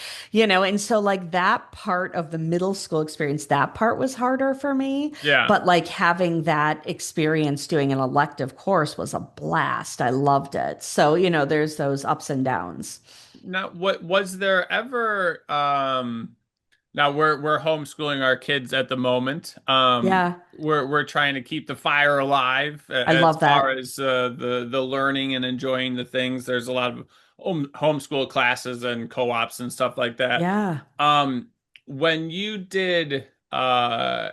so like that part of the middle school experience, that part was harder for me. Yeah. But like having that experience doing an elective course was a blast. I loved it. So, there's those ups and downs. Now, what was there ever now we're homeschooling our kids at the moment. Yeah, We're trying to keep the fire alive I as love far that. as the learning and enjoying the things. There's a lot of homeschool classes and co-ops and stuff like that. Yeah. Um, when you did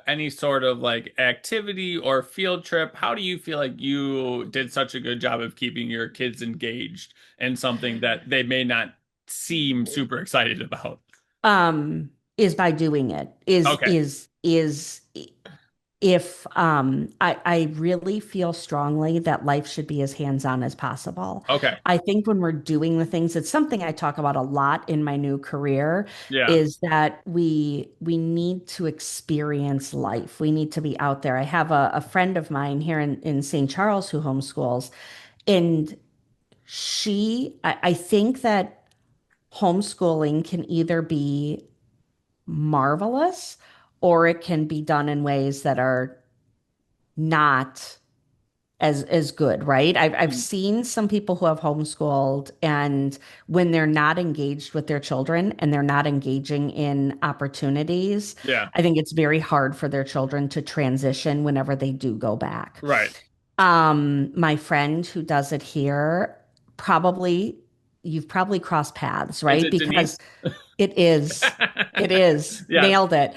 any sort of like activity or field trip, how do you feel like you did such a good job of keeping your kids engaged in something that they may not seem super excited about? Is by doing it. Okay. Is if I really feel strongly that life should be as hands-on as possible. Okay. I think when we're doing the things, it's something I talk about a lot in my new career, Yeah. is that we need to experience life. We need to be out there. I have a friend of mine here in St. Charles who homeschools, and I think that homeschooling can either be marvelous or it can be done in ways that are not as good, right? I've Mm. seen some people who have homeschooled, and when they're not engaged with their children and they're not engaging in opportunities, Yeah. I think it's very hard for their children to transition whenever they do go back. Right. My friend who does it here, probably you've probably crossed paths, Is right? it Because Denise? it is. It is. Yes. Nailed it.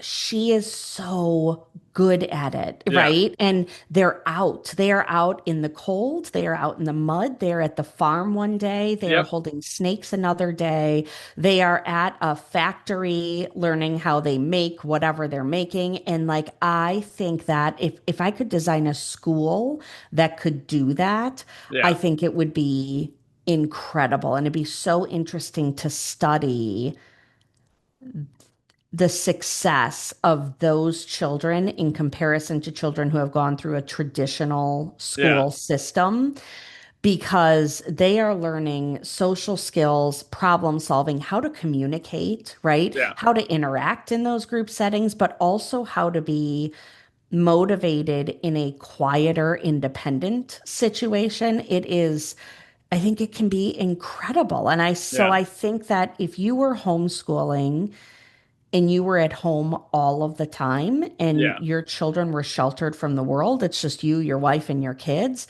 She is so good at it, Yeah. right? And they're out. They are out in the cold. They are out in the mud. They're at the farm one day. They are Yep. holding snakes another day. They are at a factory learning how they make whatever they're making. And like, I think that if I could design a school that could do that, I Yeah. think it would be incredible. And it'd be so interesting to study the success of those children in comparison to children who have gone through a traditional Yeah. school system because they are learning social skills, problem solving, how to communicate, right? Yeah. How to interact in those group settings, but also how to be motivated in a quieter, independent situation. It is, I think it can be incredible. So Yeah. I think that if you were homeschooling, and you were at home all of the time and Yeah. your children were sheltered from the world, it's just you, your wife, and your kids.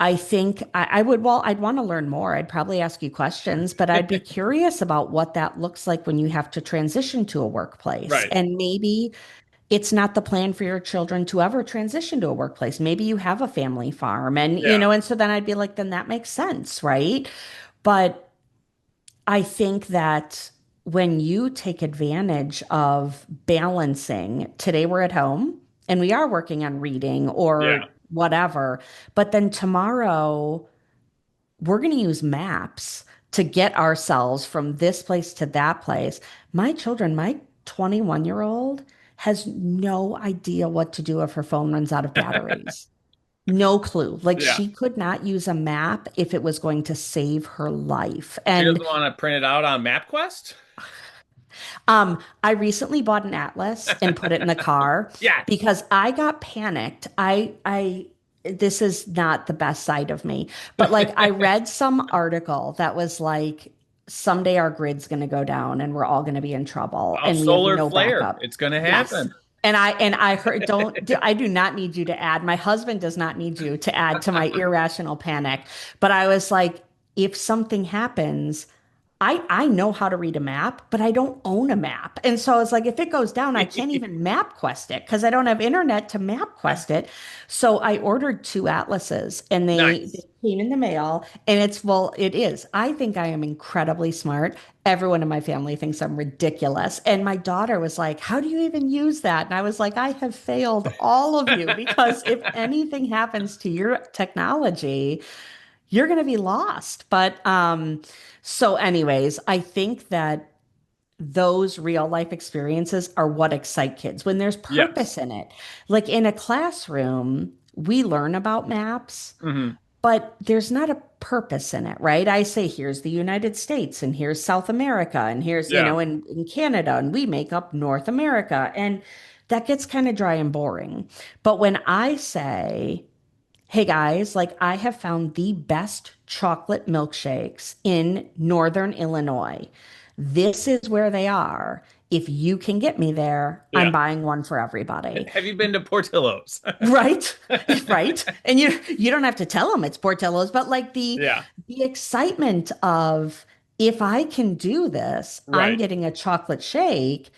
I think I would, well, I'd want to learn more. I'd probably ask you questions, but I'd be curious about what that looks like when you have to transition to a workplace. Right. And maybe it's not the plan for your children to ever transition to a workplace. Maybe you have a family farm and, Yeah. and so then I'd be like, then that makes sense, right? But I think that when you take advantage of balancing, today we're at home and we are working on reading Yeah. or whatever, but then tomorrow we're going to use maps to get ourselves from this place to that place. My children, my 21-year-old has no idea what to do if her phone runs out of batteries. No clue. Like Yeah. she could not use a map if it was going to save her life. She doesn't And want to print it out on MapQuest? I recently bought an atlas and put it in the car Yes. because I got panicked. This is not the best side of me, but like I read some article that was like, someday our grid's going to go down and we're all going to be in trouble A and we have solar no flare. backup. It's going to Yes. happen. And I heard, I do not need you to add, my husband does not need you to add to my irrational panic. But I was like, if something happens, I know how to read a map, but I don't own a map. And so it's like if it goes down, I can't even map quest it because I don't have internet to map quest it. So I ordered two atlases and they Nice. came in the mail and it's well, it is. I think I am incredibly smart. Everyone in my family thinks I'm ridiculous. And my daughter was like, "How do you even use that?" And I was like, "I have failed all of you because if anything happens to your technology, you're going to be lost." But so anyways, I think that those real life experiences are what excite kids when there's Yes. purpose in it. Like in a classroom, we learn about maps, Hmm. but there's not a purpose in it, right? I say, here's the United States, and here's South America, and here's, Yeah. in Canada, and we make up North America. And that gets kind of dry and boring. But when I say, hey guys, like I have found the best chocolate milkshakes in Northern Illinois. This is where they are. If you can get me there, I'm Yeah. buying one for everybody. Have you been to Portillo's? Right? Right? And you don't have to tell them it's Portillo's, but like Yeah. the excitement of if I can do this, I'm Right. getting a chocolate shake.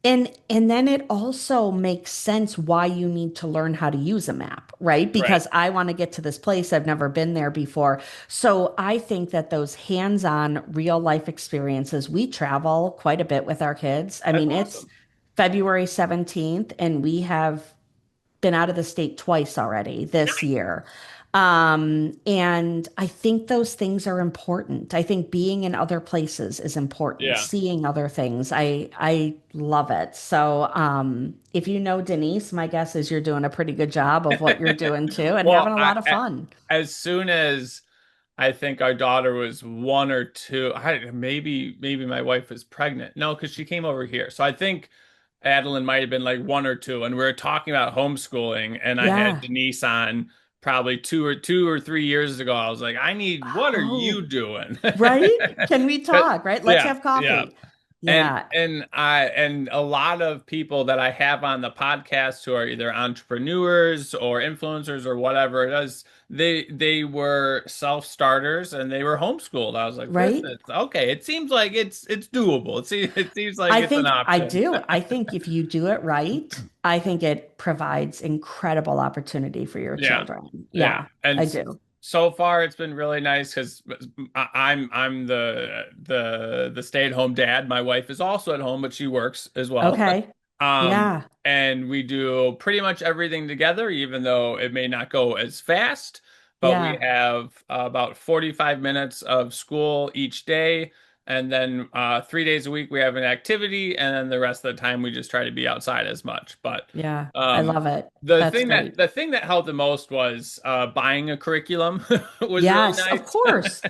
And then it also makes sense why you need to learn how to use a map, right? Right. Because I want to get to this place. I've never been there before. So I think that those hands-on real life experiences, we travel quite a bit with our kids. I That's mean, it's awesome. February 17th and we have been out of the state twice already this Nice. year. And I think those things are important. I think being in other places is important, Yeah. seeing other things. I love it. So if you know Denise, my guess is you're doing a pretty good job of what you're doing too and Well, having a lot of fun. as soon as I think our daughter was one or two, maybe my wife was pregnant. No, because she came over here. So I think Adeline might have been like one or two, and we were talking about homeschooling, and I had Yeah. Denise on probably 2 or 3 years ago. I was like, what are you Oh, doing? right? Can we talk, right? Let's Yeah, have yeah. coffee. And Yeah. and a lot of people that I have on the podcast who are either entrepreneurs or influencers or whatever it is, they were self-starters and they were homeschooled. I was like, this right? is okay. It seems like it's doable. It seems like I it's an think I option. do. I think if you do it right, I think it provides incredible opportunity for your Yeah. children. Yeah. Yeah, And I do. so far it's been really nice because I'm the stay-at-home dad. My wife is also at home, but she works as well. Okay. Yeah. And we do pretty much everything together, even though it may not go as fast, but we Yeah. have about 45 minutes of school each day. And then 3 days a week we have an activity, and then the rest of the time we just try to be outside as much. But Yeah. I um, love it. the That's thing that great. the thing that helped the most was buying a curriculum was really Yes, of nice. course.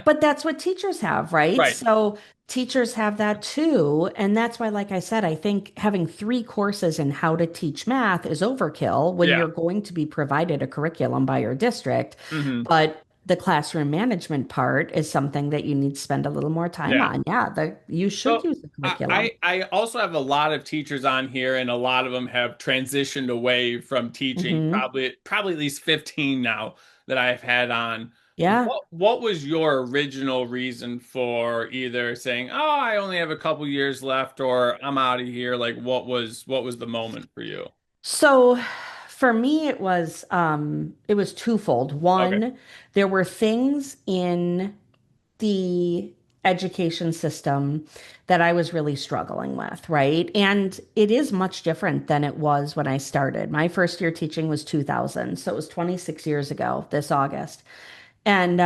But that's what teachers have, right? Right. So teachers have that too. And that's why, like I said, I think having three courses in how to teach math is overkill when Yeah. you're going to be provided a curriculum by your district. Hmm. But the classroom management part is something that you need to spend a little more time Yeah. on. Yeah, you should So use the I, curriculum. I also have a lot of teachers on here, and a lot of them have transitioned away from teaching. Hmm. Probably at least 15 now that I've had on. Yeah. What was your original reason for either saying, "Oh, I only have a couple years left," or "I'm out of here"? Like, what was the moment for you? So for me it was twofold. Okay. One, there were things in the education system that I was really struggling with, right? And it is much different than it was when I started. My first year teaching was 2000, so it was 26 years ago this August. And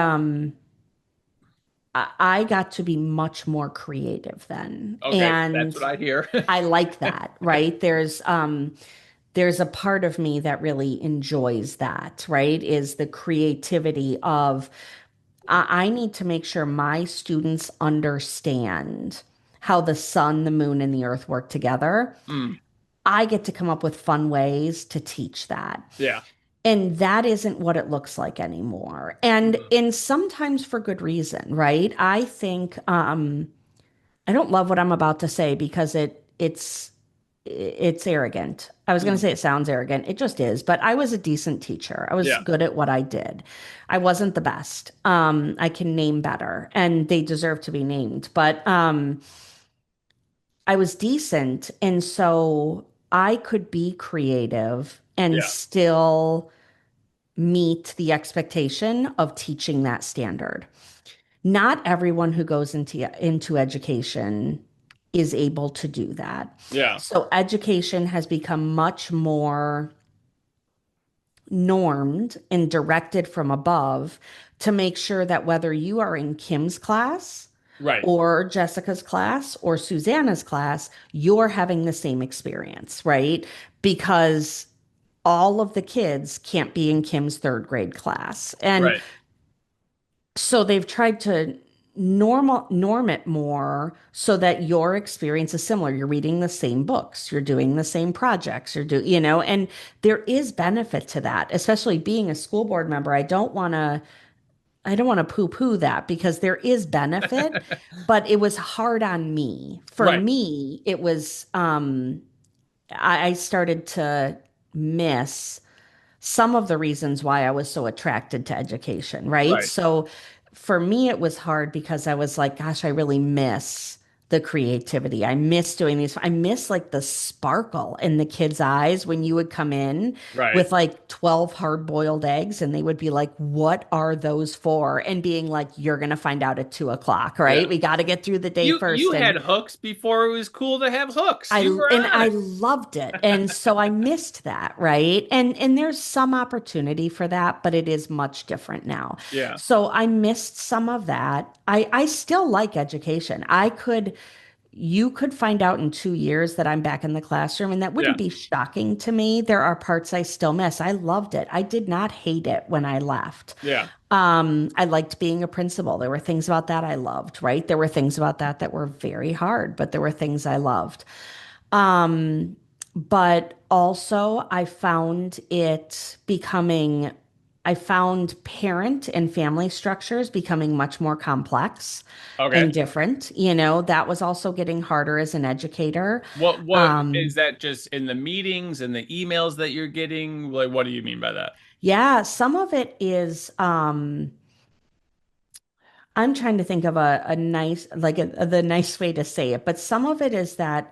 I got to be much more creative then. Okay, that's And what I hear. I like that, right? There's a part of me that really enjoys that, right? Is the creativity of I need to make sure my students understand how the sun, the moon, and the earth work together. Mm, I get to come up with fun ways to teach that. yeah. And that isn't what it looks like anymore. And Mhm. sometimes for good reason, right? I think I don't love what I'm about to say because it's arrogant. I was going to Mm, say it sounds arrogant. It just is, but I was a decent teacher. I was yeah. good at what I did. I wasn't the best. I can name better and they deserve to be named, but I was decent and so I could be creative and Yeah. still meet the expectation of teaching that standard. Not everyone who goes into education is able to do that. Yeah. So education has become much more normed and directed from above to make sure that whether you are in Kim's class Right. or Jessica's class or Susanna's class, you're having the same experience, right? Because all of the kids can't be in Kim's third grade class. And Right. so they've tried to norm it more so that your experience is similar. You're reading the same books, you're doing the same projects, and there is benefit to that, especially being a school board member. I don't want to poo-poo that because there is benefit, but it was hard on me. For Right. me, it was I started to miss some of the reasons why I was so attracted to education, right? Right. So for me, it was hard because I was like, gosh, I really miss the creativity. I miss doing these. I miss like the sparkle in the kids' eyes when you would come in Right. with like 12 hard-boiled eggs and they would be like, what are those for? And being like, you're going to find out at 2 o'clock, right? Yeah. We got to get through the day You first. had And hooks before it was cool to have hooks. I You were and on I it. loved it. And so I missed that, right? And there's some opportunity for that, but it is much different now. Yeah. So I missed some of that. I still like education. You could find out in 2 years that I'm back in the classroom, and that Yeah. wouldn't be shocking to me. There are parts I still miss. I loved it. I did not hate it when I left. Yeah. I liked being a principal. There were things about that I loved, right? There were things about that that were very hard, but there were things I loved. Um, but also I found parent and family structures becoming much more complex Okay. and different. That was also getting harder as an educator. What is Um, that just in the meetings and the emails that you're getting? Like, what do you mean by that? Yeah, some of it is I'm trying to think of a nice the nice way to say it, but some of it is that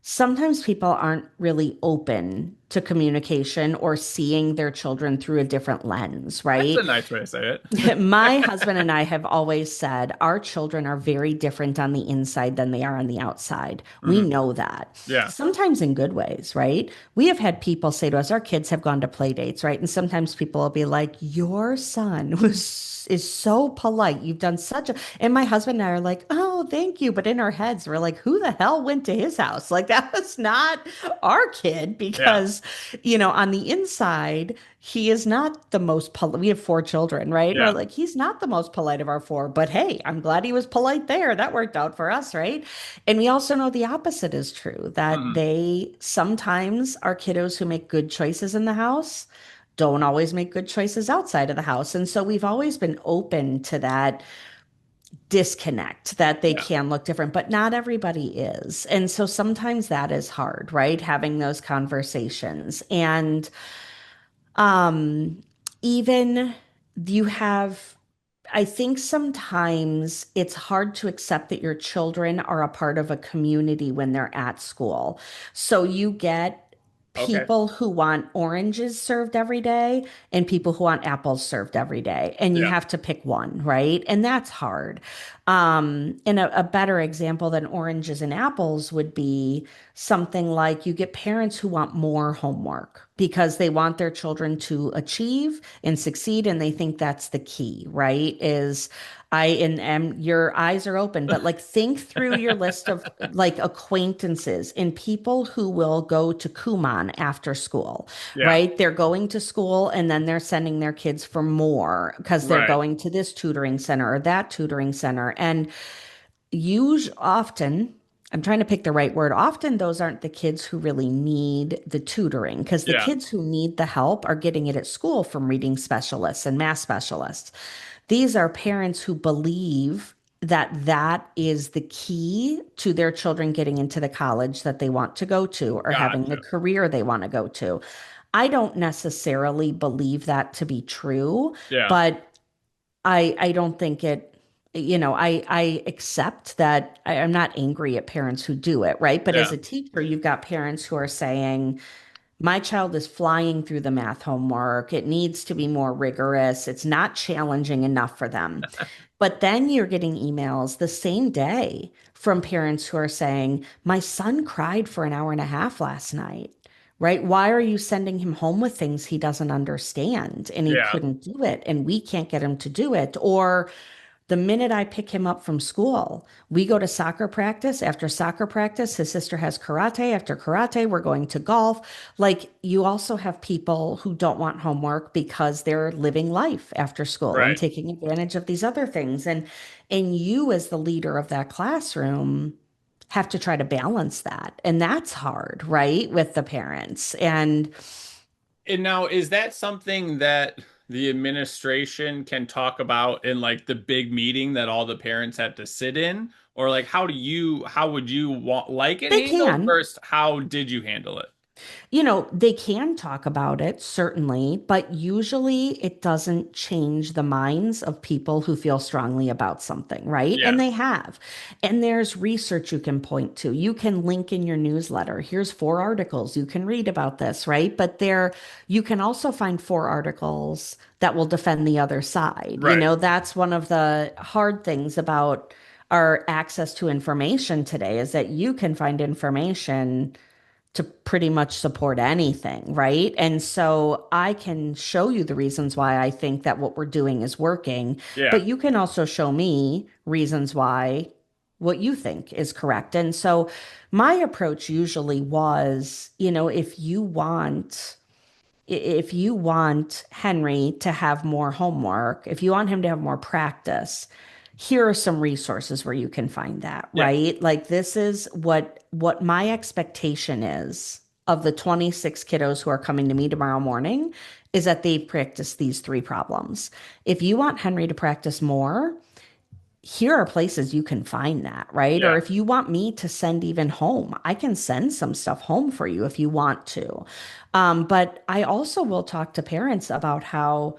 sometimes people aren't really open to communication or seeing their children through a different lens, That's a right? nice way to say My it. husband and I have always said our children are very different on the inside than they are on the outside. We Hmm. know that. Yeah. Sometimes in good ways, right? We have had people say to us, our kids have gone to play dates, right? And sometimes people will be like, your son was is so polite. You've done such a, and my husband and I are like, oh, thank you. But in our heads, we're like, who the hell went to his house? Like that was not our kid Yeah. because, on the inside, he is not the most polite. We have four children, right? And we're Yeah. like, he's not the most polite of our four, but hey, I'm glad he was polite there. That worked out for us, right? And we also know the opposite is true, that Hmm. they sometimes are kiddos who make good choices in the house, don't always make good choices outside of the house. And so we've always been open to that disconnect that they Yeah. can look different, but not everybody is. And so sometimes that is hard, right? Having those conversations. And um, even you have, I think sometimes it's hard to accept that your children are a part of a community when they're at school. So you get Okay. people who want oranges served every day and people who want apples served every day. And you Yeah. have to pick one, right? And that's hard. And a better example than oranges and apples would be something like you get parents who want more homework because they want their children to achieve and succeed, and they think that's the key, right? Is I and your eyes are open, but like think through your list of like acquaintances and people who will go to Kumon after school, Yeah. right? They're going to school and then they're sending their kids for more because they're Right. going to this tutoring center or that tutoring center. And use often, I'm trying to pick the right word. Often those aren't the kids who really need the tutoring because the Yeah. kids who need the help are getting it at school from reading specialists and math specialists. These are parents who believe that that is the key to their children getting into the college that they want to go to or having the Gotcha. career they want to go to. I don't necessarily believe that to be true, Yeah. but I don't think it, I accept that I'm not angry at parents who do it, right? But as Yeah. a teacher, you've got parents who are saying, my child is flying through the math homework. It needs to be more rigorous. It's not challenging enough for them. But then you're getting emails the same day from parents who are saying, my son cried for an hour and a half last night, right? Why are you sending him home with things he doesn't understand and he Yeah. couldn't do it and we can't get him to do it? Or the minute I pick him up from school, we go to soccer practice. After soccer practice, his sister has karate. After karate, we're going to golf. Like, you also have people who don't want homework because they're living life after school and Right. taking advantage of these other things. And you, as the leader of that classroom, have to try to balance that. And that's hard, right? With the parents. And And now, is that something that the administration can talk about in like the big meeting that all the parents have to sit in? Or like how would you want like it they handled can. versus how did you handle it? They can talk about it, certainly, but usually it doesn't change the minds of people who feel strongly about something, right? Yeah. And they have. And there's research you can point to. You can link in your newsletter. Here's four articles you can read about this, right? But you can also find four articles that will defend the other side. Right. That's one of the hard things about our access to information today is that you can find information to pretty much support anything, right? And so I can show you the reasons why I think that what we're doing is working, Yeah. but you can also show me reasons why what you think is correct. And so my approach usually was, if you want Henry to have more homework, if you want him to have more practice, here are some resources where you can find that, Yeah. right? Like this is what my expectation is of the 26 kiddos who are coming to me tomorrow morning is that they've practiced these three problems. If you want Henry to practice more, here are places you can find that, right? Or Yeah. if you want me to send even home, I can send some stuff home for you if you want to. But I also will talk to parents about how,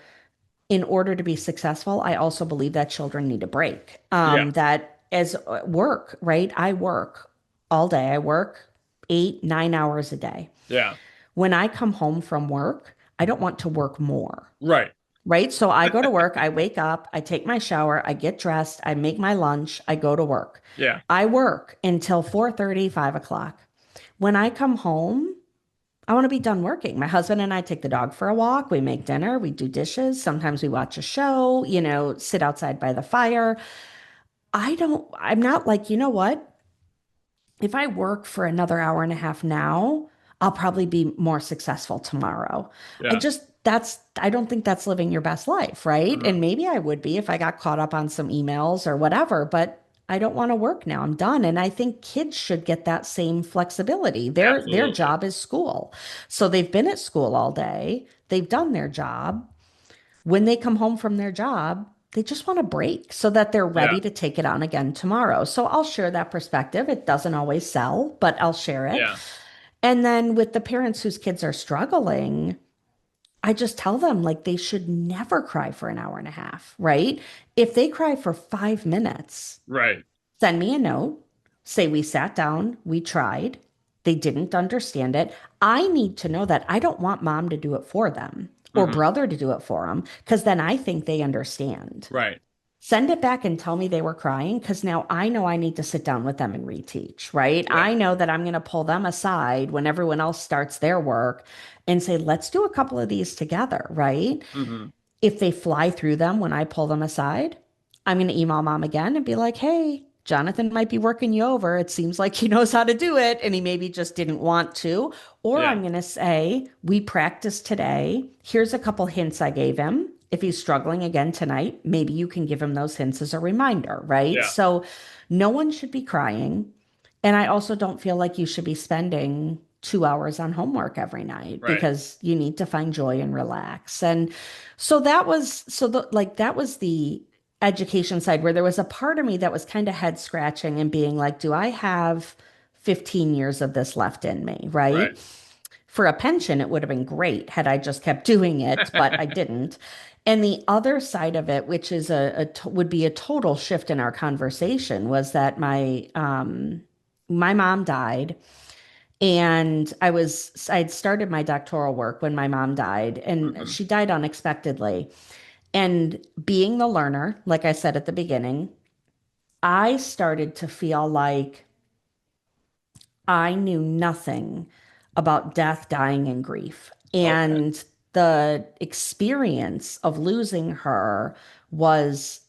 in order to be successful, I also believe that children need a break. Yeah. That as work, right? I work all day. I work 8, 9 hours a day. Yeah. When I come home from work, I don't want to work more, Right. right? So I go to work, I wake up, I take my shower, I get dressed, I make my lunch, I go to work. Yeah. I work until 4:30, 5 o'clock. When I come home, I want to be done working. My husband and I take the dog for a walk. We make dinner. We do dishes. Sometimes we watch a show, sit outside by the fire. I'm not like, you know what? If I work for another hour and a half now, I'll probably be more successful tomorrow. Yeah. I don't think that's living your best life, right? Hmm. And maybe I would be if I got caught up on some emails or whatever, but I don't want to work now. I'm done. And I think kids should get that same flexibility. Their Absolutely. job is school. So they've been at school all day. They've done their job. When they come home from their job, they just want a break so that they're Yeah. ready to take it on again tomorrow. So I'll share that perspective. It doesn't always sell, but I'll share it. Yeah. And then with the parents whose kids are struggling, I just tell them like they should never cry for an hour and a half, right? If they cry for 5 minutes, Right. send me a note, say we sat down, we tried, they didn't understand it. I need to know that I don't want mom to do it for them or Hmm. brother to do it for them because then I think they understand. Right. Send it back and tell me they were crying because now I know I need to sit down with them and reteach, right? Yeah. I know that I'm going to pull them aside when everyone else starts their work and say, let's do a couple of these together, right? Hmm. If they fly through them when I pull them aside, I'm going to email mom again and be like, hey, Jonathan might be working you over. It seems like he knows how to do it and he maybe just didn't want to. Or Yeah. I'm going to say, we practiced today. Here's a couple hints I gave him. If he's struggling again tonight, maybe you can give him those hints as a reminder, right? Yeah. So no one should be crying. And I also don't feel like you should be spending 2 hours on homework every night Right. because you need to find joy and relax. And so that was that was the education side where there was a part of me that was kind of head scratching and being like, do I have 15 years of this left in me, Right. right? For a pension, it would have been great had I just kept doing it, but I didn't. And the other side of it, which is would be a total shift in our conversation, was that my mom died, and I'd started my doctoral work when my mom died, and Hmm. she died unexpectedly. And being the learner, like I said at the beginning, I started to feel like I knew nothing about death, dying, and grief. Okay. And the experience of losing her was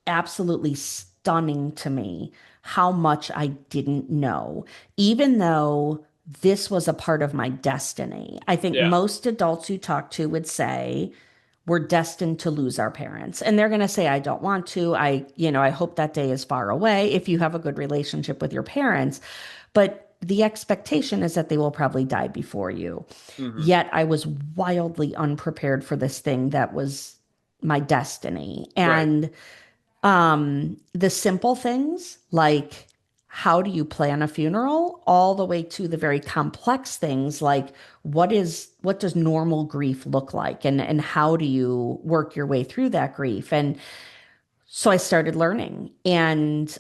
absolutely stunning to me how much I didn't know, even though this was a part of my destiny. I think Yeah. most adults you talk to would say, we're destined to lose our parents. And they're going to say, I don't want to. I hope that day is far away if you have a good relationship with your parents. But the expectation is that they will probably die before you. Hmm. Yet I was wildly unprepared for this thing that was my destiny. Right. And the simple things like how do you plan a funeral all the way to the very complex things like what does normal grief look like and how do you work your way through that grief. And so I started learning, and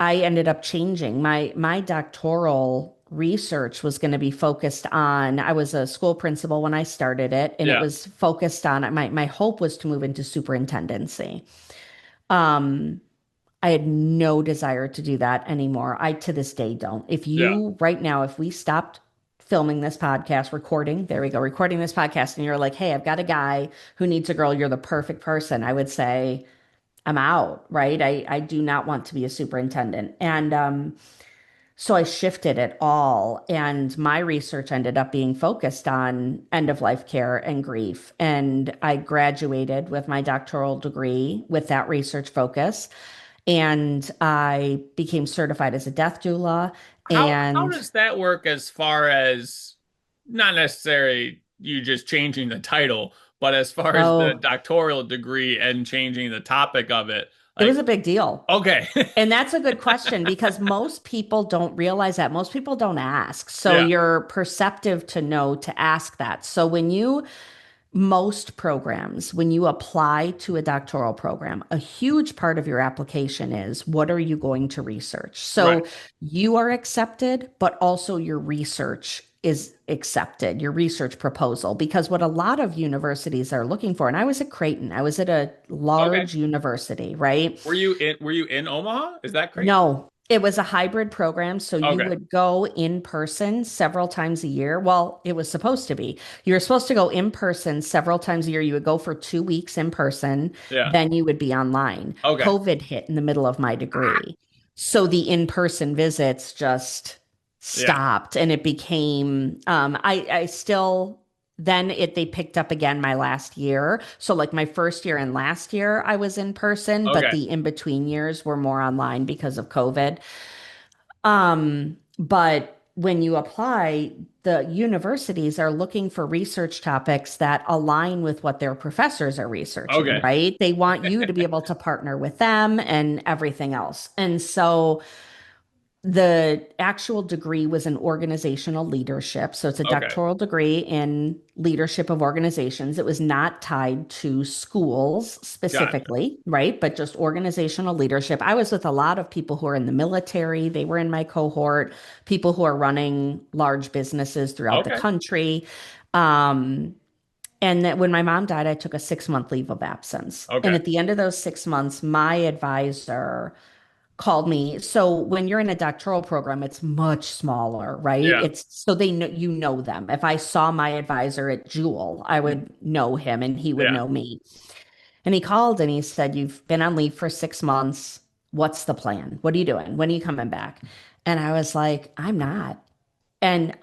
I ended up changing my doctoral research was going to be focused on. I was a school principal when I started it, and it Yeah. was focused on my hope was to move into superintendency. um I had no desire to do that anymore. I to this day don't. If Yeah. you right now, if we stopped filming this podcast, recording, there we go, recording this podcast, and you're like, hey, I've got a guy who needs a girl, you're the perfect person, I would say, I'm out, right? I do not want to be a superintendent. And so I shifted it all. And my research ended up being focused on end of life care and grief. And I graduated with my doctoral degree with that research focus. And I became certified as a death doula. How And does that work as far as not necessarily you just changing the title, But as far as the Oh, doctoral degree and changing the topic of it, it was like, a big deal. okay. And that's a good question because most people don't realize that. Most people don't ask. So Yeah. you're perceptive to know to ask that. So most programs, when you apply to a doctoral program, a huge part of your application is what are you going to research? Right. So you are accepted, but also your research is accepted, your research proposal, because what a lot of universities are looking for, and I was at Creighton, I was at a Okay. large university, right? Were you in Omaha? Is that Creighton? No, it was a hybrid program. So you Okay. would go in person several times a year. Well, it was supposed to be. You were supposed to go in person several times a year. You would go for 2 weeks in person, Yeah. then you would be online. Okay. COVID hit in the middle of my Ah, degree. So the in-person visits just yeah. stopped and it became I still then it they picked up again my last year. So like my first year and last year I was in person, but Okay. the in-between years were more online because of COVID. But when you apply, the universities are looking for research topics that align with what their professors are researching, Okay. right? They want you to be able to partner with them and everything else. And so the actual degree was in organizational leadership. So it's a Okay. doctoral degree in leadership of organizations. It was not tied to schools Gotcha. specifically, right? But just organizational leadership. I was with a lot of people who are in the military. They were in my cohort, people who are running large businesses throughout the Okay. country. Um, and that when my mom died, I took a 6 month leave of absence. And Okay. at the end of those 6 months, my advisor called me. So when you're in a doctoral program, it's much smaller, right? Yeah. It's so they know you know them. If I saw my advisor at Jewel, I would know him and he would Yeah. know me. And he called and he said, "You've been on leave for 6 months. What's the plan? What are you doing? When are you coming back?" And I was like, "I'm not." And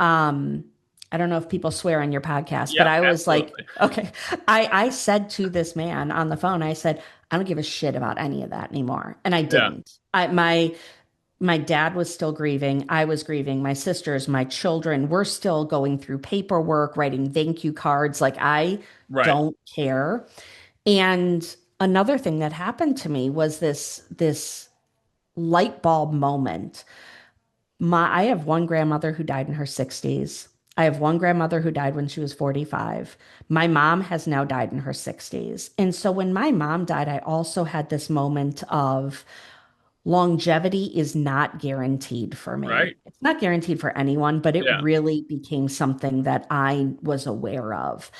I don't know if people swear on your podcast, but Yeah. I was like, Absolutely. okay. I said to this man on the phone, I said, I don't give a shit about any of that anymore. And I Yeah. didn't. My dad was still grieving. I was grieving. My sisters, my children were still going through paperwork, writing thank you cards. Like I Right. don't care. And another thing that happened to me was this light bulb moment. I have one grandmother who died in her 60s. I have one grandmother who died when she was 45. My mom has now died in her 60s. And so when my mom died, I also had this moment of longevity is not guaranteed for me. Right. It's not guaranteed for anyone, but it Yeah. really became something that I was aware of.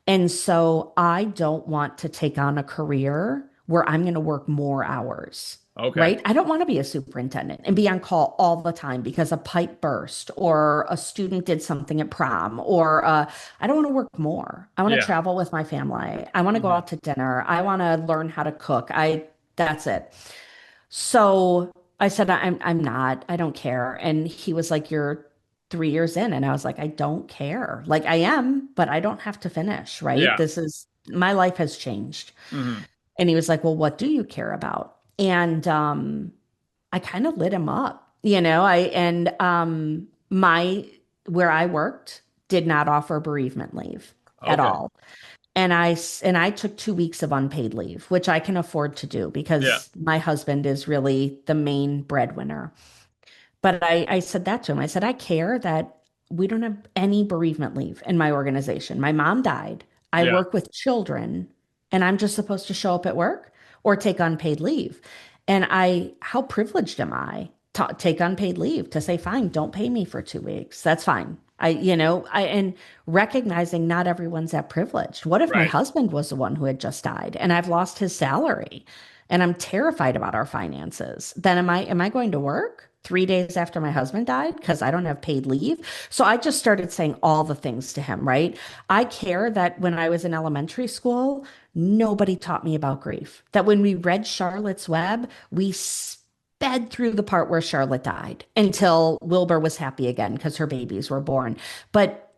And so I don't want to take on a career where I'm going to work more hours. Okay. Right? I don't want to be a superintendent and be on call all the time because a pipe burst or a student did something at prom or I don't want to work more. I want to Yeah. travel with my family. I want to go Hmm. out to dinner. I want to learn how to cook. That's it. So I said, I'm not, I don't care. And he was like, You're 3 years in. And I was like, I don't care. Like I am, but I don't have to finish, right? Yeah. This is my life has changed. Hmm. And he was like, Well, what do you care about? And I kind of lit him up, my where I worked did not offer bereavement leave at Okay. all. And I took 2 weeks of unpaid leave, which I can afford to do Yeah. because my husband is really the main breadwinner. But I said that to him. I said, I care that we don't have any bereavement leave in my organization. My mom died. I Yeah. work with children, and I'm just supposed to show up at work or take unpaid leave. How privileged am I to take unpaid leave to say, fine, don't pay me for 2 weeks. That's fine. And recognizing not everyone's that privileged. What if my Right. husband was the one who had just died and I've lost his salary and I'm terrified about our finances? Then am I going to work 3 days after my husband died because I don't have paid leave? So I just started saying all the things to him, right? I care that when I was in elementary school, nobody taught me about grief. That when we read Charlotte's Web, we sped through the part where Charlotte died until Wilbur was happy again because her babies were born. But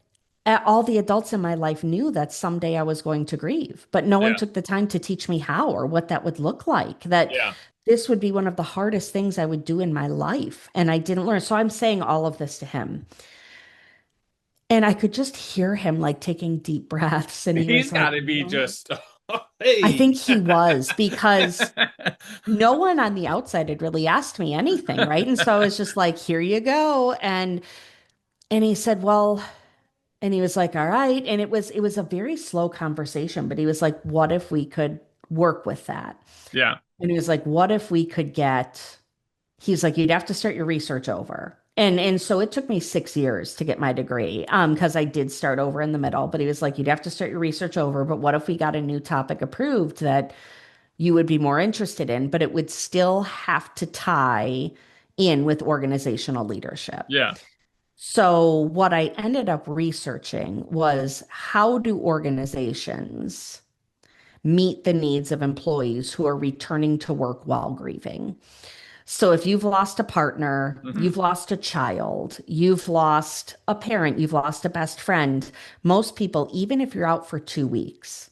all the adults in my life knew that someday I was going to grieve, but no one Yeah. took the time to teach me how or what that would look like. That Yeah. this would be one of the hardest things I would do in my life. And I didn't learn. So I'm saying all of this to him. And I could just hear him like taking deep breaths. And he He's was like, got to be "What?" just, I hey. think he was because no one on the outside had really asked me anything, right? And so I was just like, here you go. And he said, well, and he was like, all right. And it was a very slow conversation, but he was like, what if we could work with that? Yeah, And he was like, what if we could get, he's like, you'd have to start your research over. And so it took me 6 years to get my degree, because I did start over in the middle. But he was like, you'd have to start your research over. But what if we got a new topic approved that you would be more interested in, but it would still have to tie in with organizational leadership? yeah, So, what I ended up researching was how do organizations meet the needs of employees who are returning to work while grieving? So, if you've lost a partner, hmm, you've lost a child, you've lost a parent, you've lost a best friend, most people, even if you're out for 2 weeks,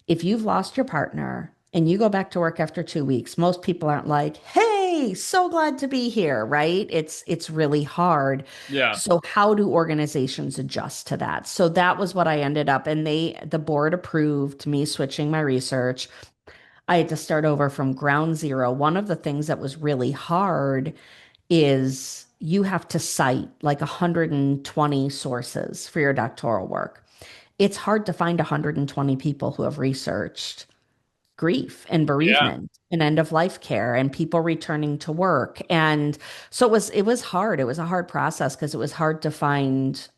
if you've lost your partner and you go back to work after 2 weeks, most people aren't like, "Hey, so glad to be here," right? It's really hard. yeah. So how do organizations adjust to that? So that was what I ended up, and the board approved me switching my research. I had to start over from ground zero. One of the things that was really hard is you have to cite like 120 sources for your doctoral work. It's hard to find 120 people who have researched grief and Yeah. bereavement and end of life care and people returning to work. And so it was hard. It was a hard process because it was hard to find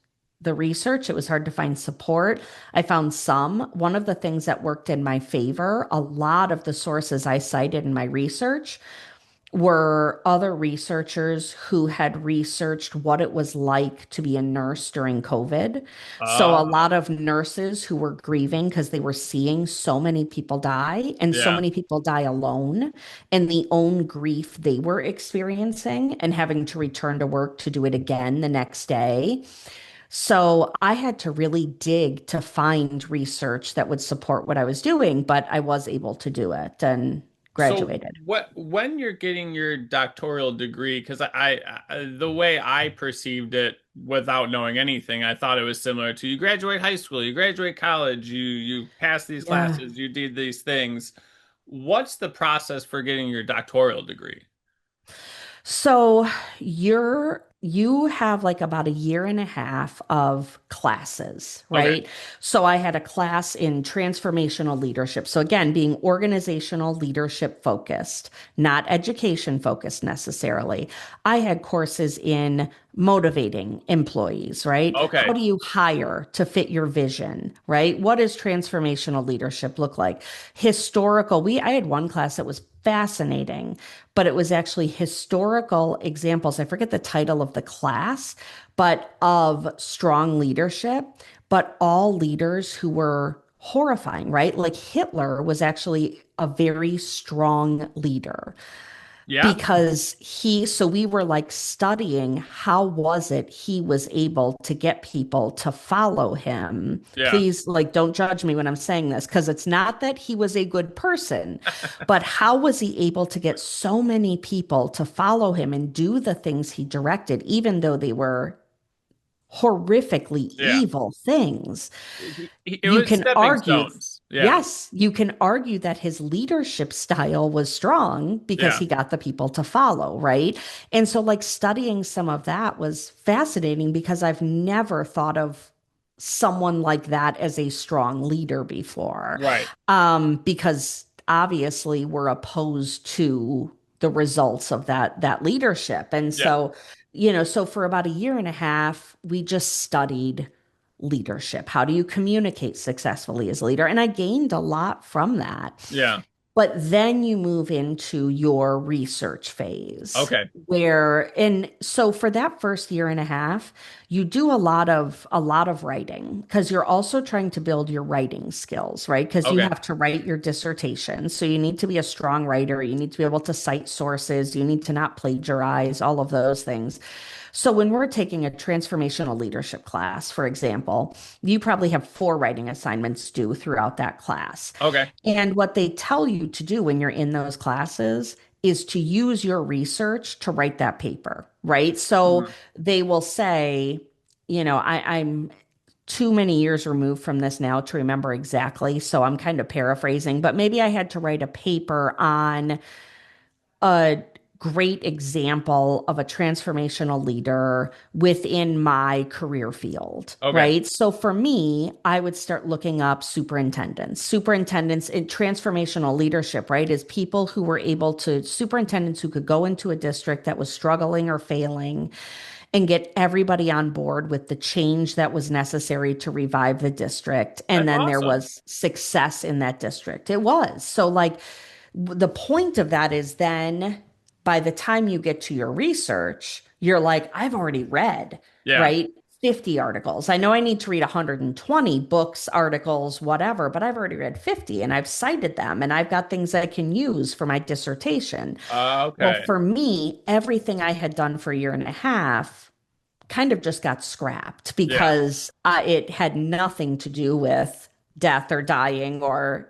the research. It was hard to find support. I found some. One of the things that worked in my favor, a lot of the sources I cited in my research were other researchers who had researched what it was like to be a nurse during COVID. So, a Uh, lot of nurses who were grieving because they were seeing so many people die and so yeah. many people die alone, and the own grief they were experiencing and having to return to work to do it again the next day. So, I had to really dig to find research that would support what I was doing, but I was able to do it and So graduated. what when you're getting your doctoral degree, because the way I perceived it without knowing anything, I thought it was similar to you graduate high school, you graduate college, you pass these Yeah. classes, you did these things. What's the process for getting your doctoral degree? So you have like about a year and a half of classes, Okay. right? So I had a class in transformational leadership. So again, being organizational leadership focused, not education focused necessarily. I had courses in motivating employees, right? How Okay. do you hire to fit your vision, right? What does transformational leadership look like? Historical. I had one class that was fascinating, but it was actually historical examples. I forget the title of the class, but of strong leadership, but all leaders who were horrifying, right? Like Hitler was actually a very strong leader Yeah. because so we were like studying how was it he was able to get people to follow him. Yeah. Please, like, don't judge me when I'm saying this, because it's not that he was a good person, but how was he able to get so many people to follow him and do the things he directed, even though they were horrifically Yeah. evil things? It You was can stepping argue, stones. Yeah. yes, you can argue that his leadership style was strong because Yeah. he got the people to follow, right? And so, like, studying some of that was fascinating because I've never thought of someone like that as a strong leader before. Right. Because obviously we're opposed to the results of that leadership. And Yeah. so, so for about a year and a half, we just studied leadership. How do you communicate successfully as a leader? And I gained a lot from that. Yeah. But then you move into your research phase Okay. and so for that first year and a half, you do a lot of writing because you're also trying to build your writing skills, right? Because you Okay. have to write your dissertation. So you need to be a strong writer. You need to be able to cite sources. You need to not plagiarize, all of those things. So when we're taking a transformational leadership class, for example, you probably have 4 writing assignments due throughout that class. Okay. And what they tell you to do when you're in those classes is to use your research to write that paper, right? So Mhm. they will say, I'm too many years removed from this now to remember exactly. So I'm kind of paraphrasing, but maybe I had to write a paper on a great example of a transformational leader within my career field, Okay. right? So for me, I would start looking up superintendents. Superintendents in transformational leadership, right? Is people who were able to, superintendents who could go into a district that was struggling or failing and get everybody on board with the change that was necessary to revive the district. And That's then there awesome. was success in that district. It was. So, like, the point of that is then by the time you get to your research, you're like, I've already read, Yeah. right? 50 articles. I know I need to read 120 books, articles, whatever, but I've already read 50 and I've cited them and I've got things I can use for my dissertation. Well, Okay. for me, everything I had done for a year and a half kind of just got scrapped Yeah. because it had nothing to do with death or dying or,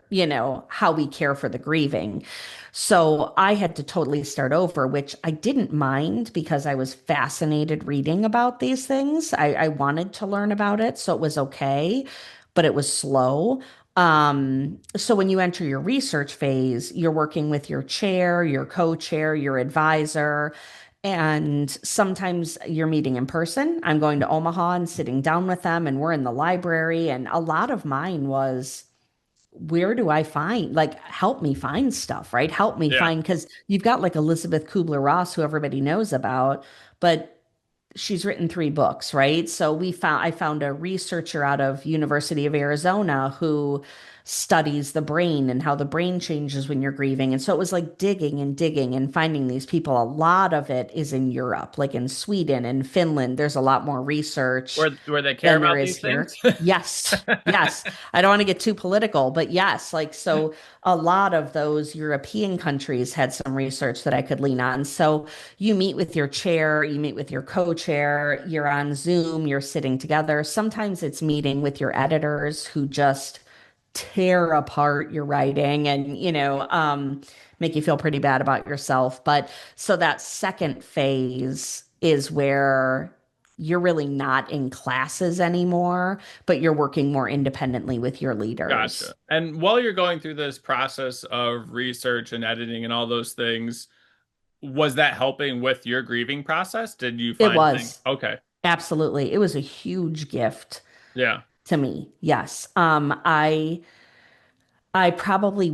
how we care for the grieving. So I had to totally start over, which I didn't mind because I was fascinated reading about these things. I wanted to learn about it, so it was okay, but it was slow. So when you enter your research phase, you're working with your chair, your co-chair, your advisor, and sometimes you're meeting in person. I'm going to Omaha and sitting down with them, and we're in the library. And a lot of mine was, where do I find, like, help me find stuff, right? Help me Yeah. find, because you've got like Elizabeth Kubler-Ross, who everybody knows about, but she's written 3 books, right? So I found a researcher out of University of Arizona who studies the brain and how the brain changes when you're grieving. And so it was like digging and digging and finding these people. A lot of it is in Europe, like in Sweden and Finland. There's a lot more research Where they care than there about is these things? here. Yes. Yes. I don't want to get too political, but yes, like so a lot of those European countries had some research that I could lean on. So you meet with your chair, you meet with your co-chair, you're on Zoom, you're sitting together. Sometimes it's meeting with your editors who just tear apart your writing and, make you feel pretty bad about yourself. But so that second phase is where you're really not in classes anymore, but you're working more independently with your Gotcha. leaders. And while you're going through this process of research and editing and all those things, was that helping with your grieving process? Did you It find things? was Okay. absolutely, it was a huge gift Yeah. to me. Yes. I probably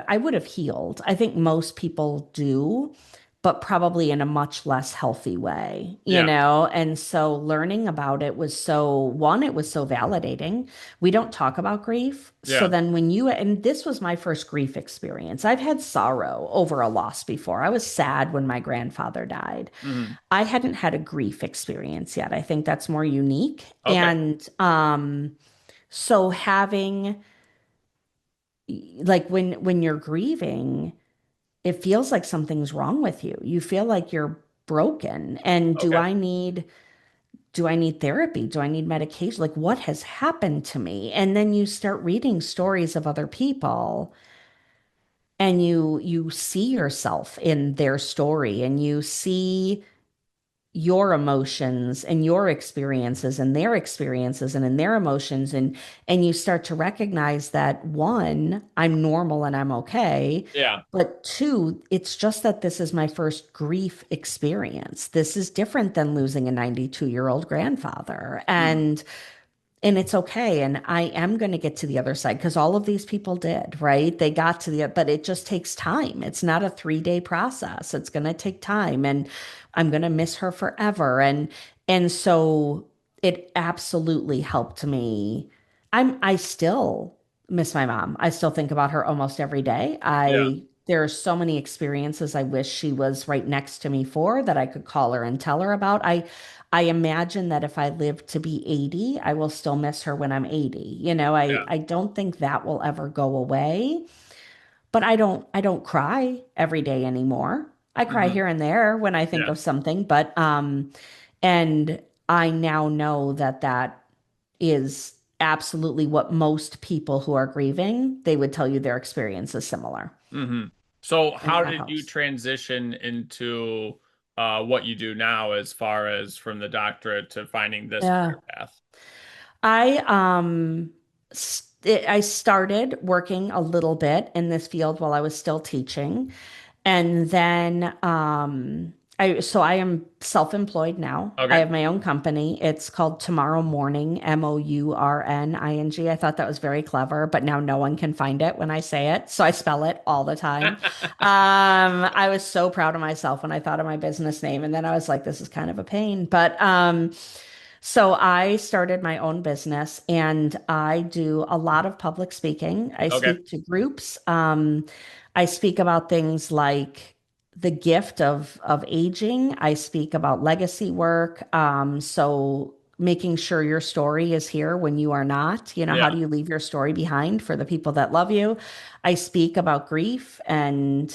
I would have healed. I think most people do, but probably in a much less healthy way, Yeah. And so learning about it was it was so validating. We don't talk about grief. So Yeah. then and this was my first grief experience. I've had sorrow over a loss before. I was sad when my grandfather died. Hmm. I hadn't had a grief experience yet. I think that's more unique. Okay. And so having like when you're grieving, it feels like something's wrong with you. You feel like you're broken. And Okay. do I need therapy? Do I need medication? Like what has happened to me? And then you start reading stories of other people and you see yourself in their story and you see your emotions and your experiences and their experiences and in their emotions and you start to recognize that one, I'm normal and I'm okay, Yeah. but two, it's just that this is my first grief experience. This is different than losing a 92-year-old grandfather, Hmm. and it's okay. And I am going to get to the other side because all of these people did, right? They got to but it just takes time. It's not a 3-day process. It's going to take time. And I'm going to miss her forever. And so it absolutely helped me. I still miss my mom. I still think about her almost every day. Yeah. There are so many experiences I wish she was right next to me for that I could call her and tell her about. I imagine that if I live to be 80, I will still miss her when I'm 80. Yeah. I don't think that will ever go away, but I don't cry every day anymore. I cry Hmm. here and there when I think Yeah. of something, but and I now know that that is absolutely what most people who are grieving, they would tell you their experience is similar. Hmm. So And how that did you helps. transition into what you do now as far as from the doctorate to finding this Yeah. career path. I I started working a little bit in this field while I was still teaching. And then I am self-employed now. I Okay. have my own company. It's called Tomorrow Morning, Mourning. I thought that was very clever, but now no one can find it when I say it. So I spell it all the time. I was so proud of myself when I thought of my business name, and then I was like, this is kind of a pain. But so I started my own business and I do a lot of public speaking. I Okay. speak to groups. I speak about things like the gift of aging. I speak about legacy work. So making sure your story is here when you are not. How Yeah. do you leave your story behind for the people that love you? I speak about grief and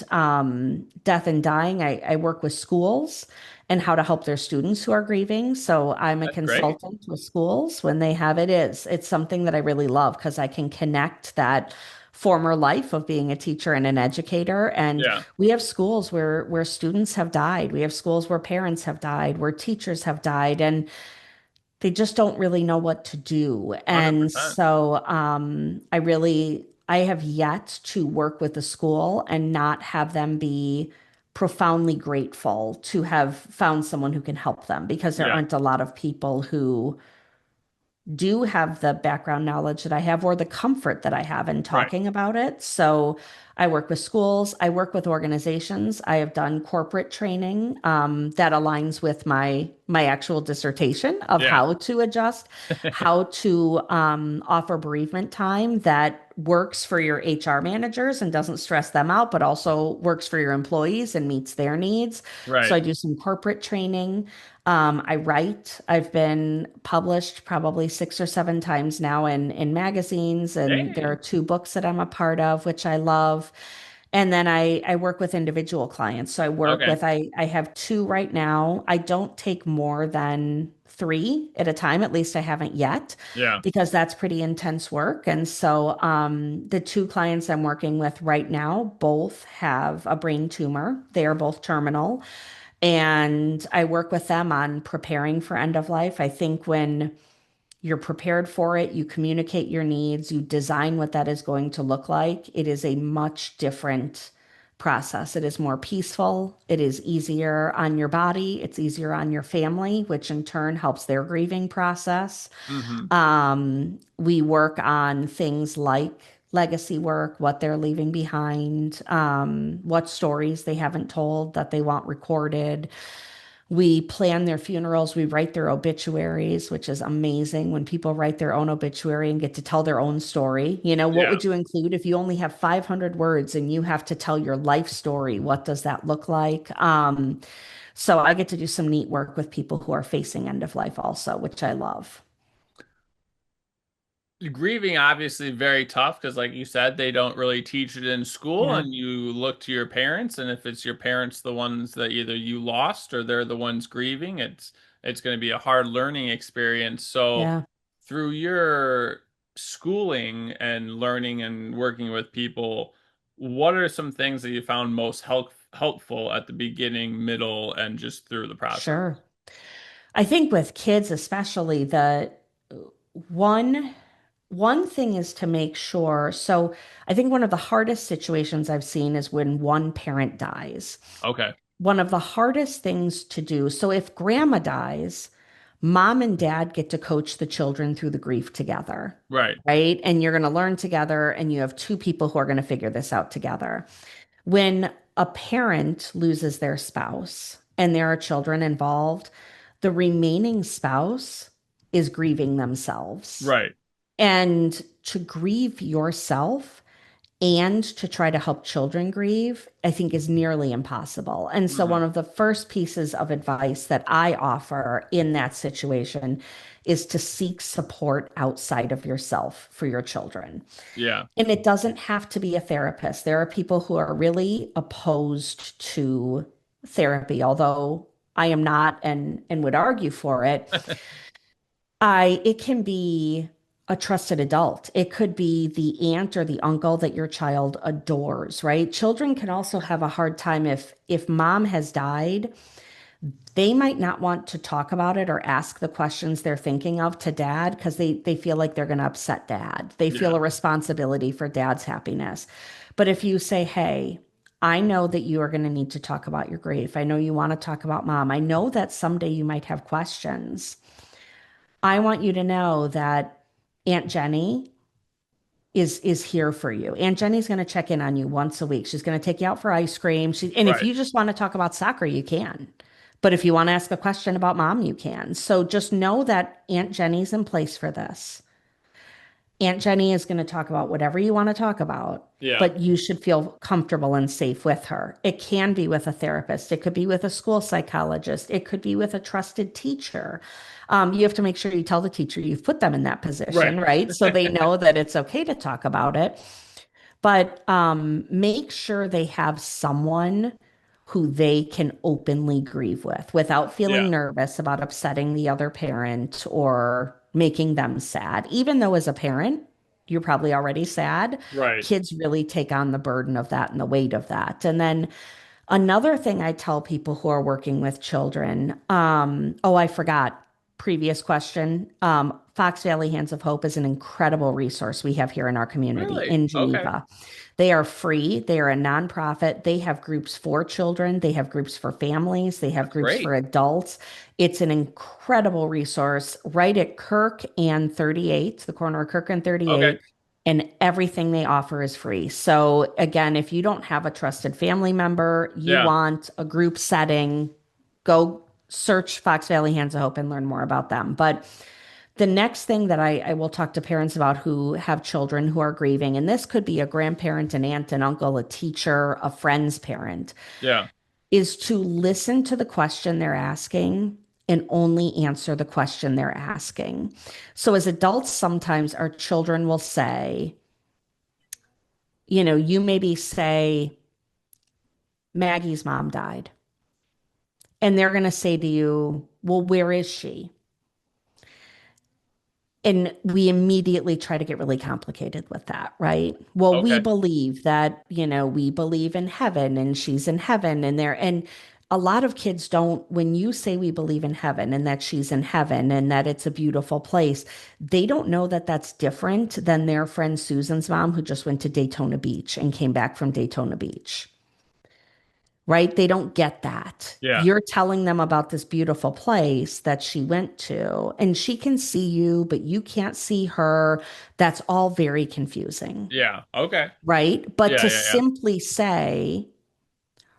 death and dying. I work with schools and how to help their students who are grieving. So I'm a That's great. consultant with schools when they have it is. It's something that I really love because I can connect that former life of being a teacher and an educator. And Yeah. we have schools where students have died. We have schools where parents have died, where teachers have died, and they just don't really know what to do. And 100%. so I have yet to work with a school and not have them be profoundly grateful to have found someone who can help them because there Yeah. aren't a lot of people who do have the background knowledge that I have or the comfort that I have in Right. talking about it. So I work with schools, I work with organizations. I have done corporate training that aligns with my actual dissertation of Yeah. how to adjust, how to offer bereavement time that works for your HR managers and doesn't stress them out, but also works for your employees and meets their needs. So Right. I do some corporate training. I write. I've been published probably 6 or 7 times now in magazines, and there are Dang. 2 books that I'm a part of, which I love. And then I work with individual clients. So Okay. I have 2 right now. I don't take more than 3 at a time. At least I haven't yet, Yeah. because that's pretty intense work. And so the 2 clients I'm working with right now both have a brain tumor. They are both terminal. And I work with them on preparing for end of life. I think when you're prepared for it, you communicate your needs, you design what that is going to look like, it is a much different process. It is more peaceful, it is easier on your body, it's easier on your family, which in turn helps their grieving process. Hmm. We work on things like legacy work, what they're leaving behind, what stories they haven't told that they want recorded. We plan their funerals, we write their obituaries, which is amazing when people write their own obituary and get to tell their own story. What Yeah. would you include if you only have 500 words and you have to tell your life story? What does that look like? So I get to do some neat work with people who are facing end of life also, which I love. Grieving obviously very tough because like you said they don't really teach it in school Yeah, and you look to your parents and if it's your parents the ones that either you lost or they're the ones grieving it's going to be a hard learning experience. So yeah. through your schooling and learning and working with people, what are some things that you found most helpful at the beginning, middle, and just through the process? Sure. I think with kids especially, the one one thing is to make sure. So I think one of the hardest situations I've seen is when one parent dies. Okay. One of the hardest things to do. So if grandma dies, mom and dad get to coach the children through the grief together, Right. right? And you're going to learn together, and you have 2 people who are going to figure this out together. When a parent loses their spouse and there are children involved, the remaining spouse is grieving themselves. Right. And to grieve yourself and to try to help children grieve, I think is nearly impossible. And so, Hmm. one of the first pieces of advice that I offer in that situation is to seek support outside of yourself for your children. Yeah. And it doesn't have to be a therapist. There are people who are really opposed to therapy, although I am not and would argue for it. It can be a trusted adult. It could be the aunt or the uncle that your child adores, right? Children can also have a hard time if mom has died. They might not want to talk about it or ask the questions they're thinking of to dad because they feel like they're going to upset dad. They feel Yeah. a responsibility for dad's happiness. But if you say, hey, I know that you are going to need to talk about your grief. I know you want to talk about mom. I know that someday you might have questions. I want you to know that Aunt Jenny is here for you. Aunt Jenny's going to check in on you once a week. She's going to take you out for ice cream. And if Right. you just want to talk about soccer, you can. But if you want to ask a question about mom, you can. So just know that Aunt Jenny's in place for this. Aunt Jenny is going to talk about whatever you want to talk about, Yeah. but you should feel comfortable and safe with her. It can be with a therapist, it could be with a school psychologist, it could be with a trusted teacher. You have to make sure you tell the teacher you've put them in that Right. position, right? So they know that it's okay to talk about it. But make sure they have someone who they can openly grieve with without feeling Yeah. nervous about upsetting the other parent or making them sad. Even though, as a parent, you're probably already sad, Right. kids really take on the burden of that and the weight of that. And then another thing I tell people who are working with children, oh, I forgot, previous question. Fox Valley Hands of Hope is an incredible resource we have here in our community Really? in Okay. Geneva. They are free. They are a nonprofit. They have groups for children. They have groups for families. They have That's groups great. for adults. It's an incredible resource right at Kirk and 38, the corner of Kirk and Okay. 38. And everything they offer is free. So, again, if you don't have a trusted family member, you Yeah. want a group setting, go search Fox Valley Hands of Hope and learn more about them. But the next thing that I will talk to parents about who have children who are grieving, and this could be a grandparent, an aunt, an uncle, a teacher, a friend's parent, Yeah. is to listen to the question they're asking and only answer the question they're asking. So, as adults, sometimes our children will say, you maybe say, Maggie's mom died. And they're going to say to you, well, where is she? And we immediately try to get really complicated with that, right? Well, we Okay. believe that, we believe in heaven and she's in heaven and there. And a lot of kids don't, when you say we believe in heaven and that she's in heaven and that it's a beautiful place, they don't know that that's different than their friend Susan's mom who just went to Daytona Beach and came back from Daytona Beach, right? They don't get that. Yeah. You're telling them about this beautiful place that she went to, and she can see you, but you can't see her. That's all very confusing, Yeah. Okay. right? But Yeah. to Yeah. Yeah. simply say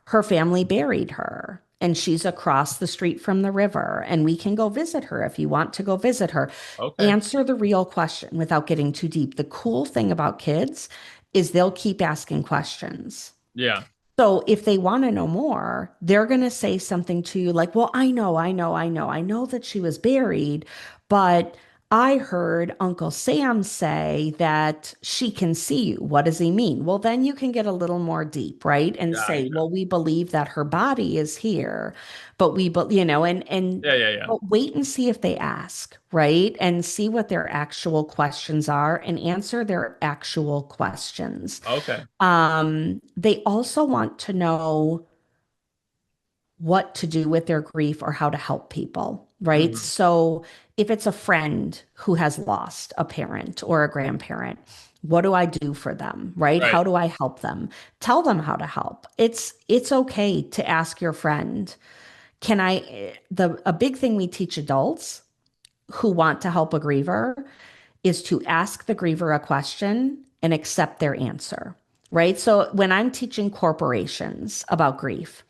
her family buried her and she's across the street from the river, and we can go visit her if you want to go visit her. Okay. Answer the real question without getting too deep. The cool thing about kids is they'll keep asking questions. Yeah. So if they want to know more, they're going to say something to you like, well, I know that she was buried, but I heard Uncle Sam say that she can see you. What does he mean? Well, then you can get a little more deep, right? And say, Gotcha. well, we believe that her body is here, but Yeah. Yeah. Yeah. but wait and see if they ask, right? And see what their actual questions are and answer their actual questions. Okay. They also want to know what to do with their grief or how to help people, right? Hmm. So if it's a friend who has lost a parent or a grandparent, what do I do for them, right? Right. How do I help them? Tell them how to help. It's okay to ask your friend, can I the a big thing we teach adults who want to help a griever is to ask the griever a question and accept their answer, right? So when I'm teaching corporations about grief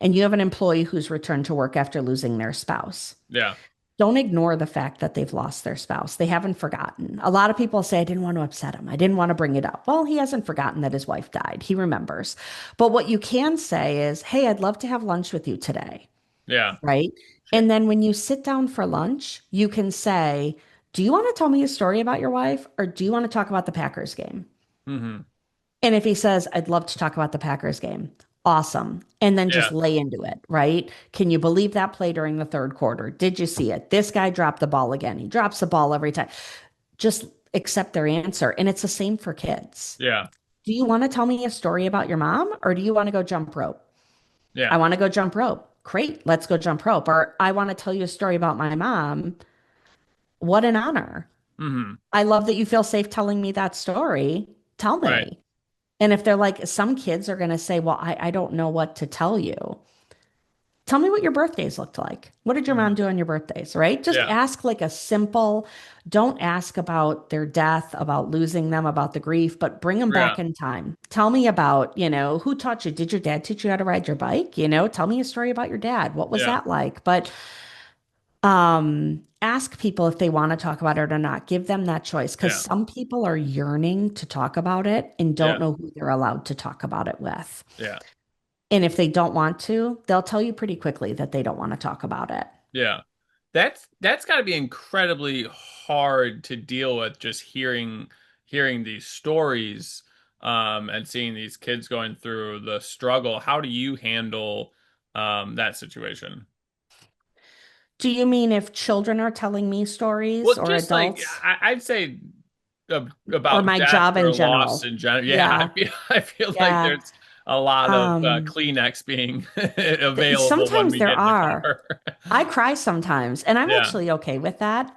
and you have an employee who's returned to work after losing their spouse, Yeah. don't ignore the fact that they've lost their spouse. They haven't forgotten. A lot of people say, I didn't want to upset him. I didn't want to bring it up. Well, he hasn't forgotten that his wife died. He remembers. But what you can say is, hey, I'd love to have lunch with you today, Yeah. right? And then when you sit down for lunch, you can say, do you want to tell me a story about your wife or do you want to talk about the Packers game? Hmm. And if he says, I'd love to talk about the Packers game, awesome. And then just Yeah. lay into it, right? Can you believe that play during the third quarter? Did you see it? This guy dropped the ball again. He drops the ball every time. Just accept their answer. And it's the same for kids. Yeah. Do you want to tell me a story about your mom or do you want to go jump rope? Yeah. I want to go jump rope. Great, let's go jump rope. Or I want to tell you a story about my mom. What an honor. Hmm. I love that you feel safe telling me that story. Tell Right. me. And if they're like, some kids are going to say, well, I don't know what to tell you. Tell me what your birthdays looked like. What did your mom Hmm. do on your birthdays, right? Just Yeah. ask like a simple, don't ask about their death, about losing them, about the grief, but bring them Yeah. back in time. Tell me about, who taught you? Did your dad teach you how to ride your bike? Tell me a story about your dad. What was Yeah. that like? But ask people if they want to talk about it or not. Give them that choice because Yeah. some people are yearning to talk about it and don't Yeah. know who they're allowed to talk about it with. Yeah. And if they don't want to, they'll tell you pretty quickly that they don't want to talk about it. Yeah. That's got to be incredibly hard to deal with, just hearing these stories and seeing these kids going through the struggle. How do you handle that situation? Do you mean if children are telling me stories Well, or just like adults I'd say or about my death job in or loss general? in general. Yeah, Yeah. I feel like Yeah. there's a lot of Um, Kleenex being available when Sometimes we there get in the are. car. I cry sometimes, and I'm Yeah. actually okay with that.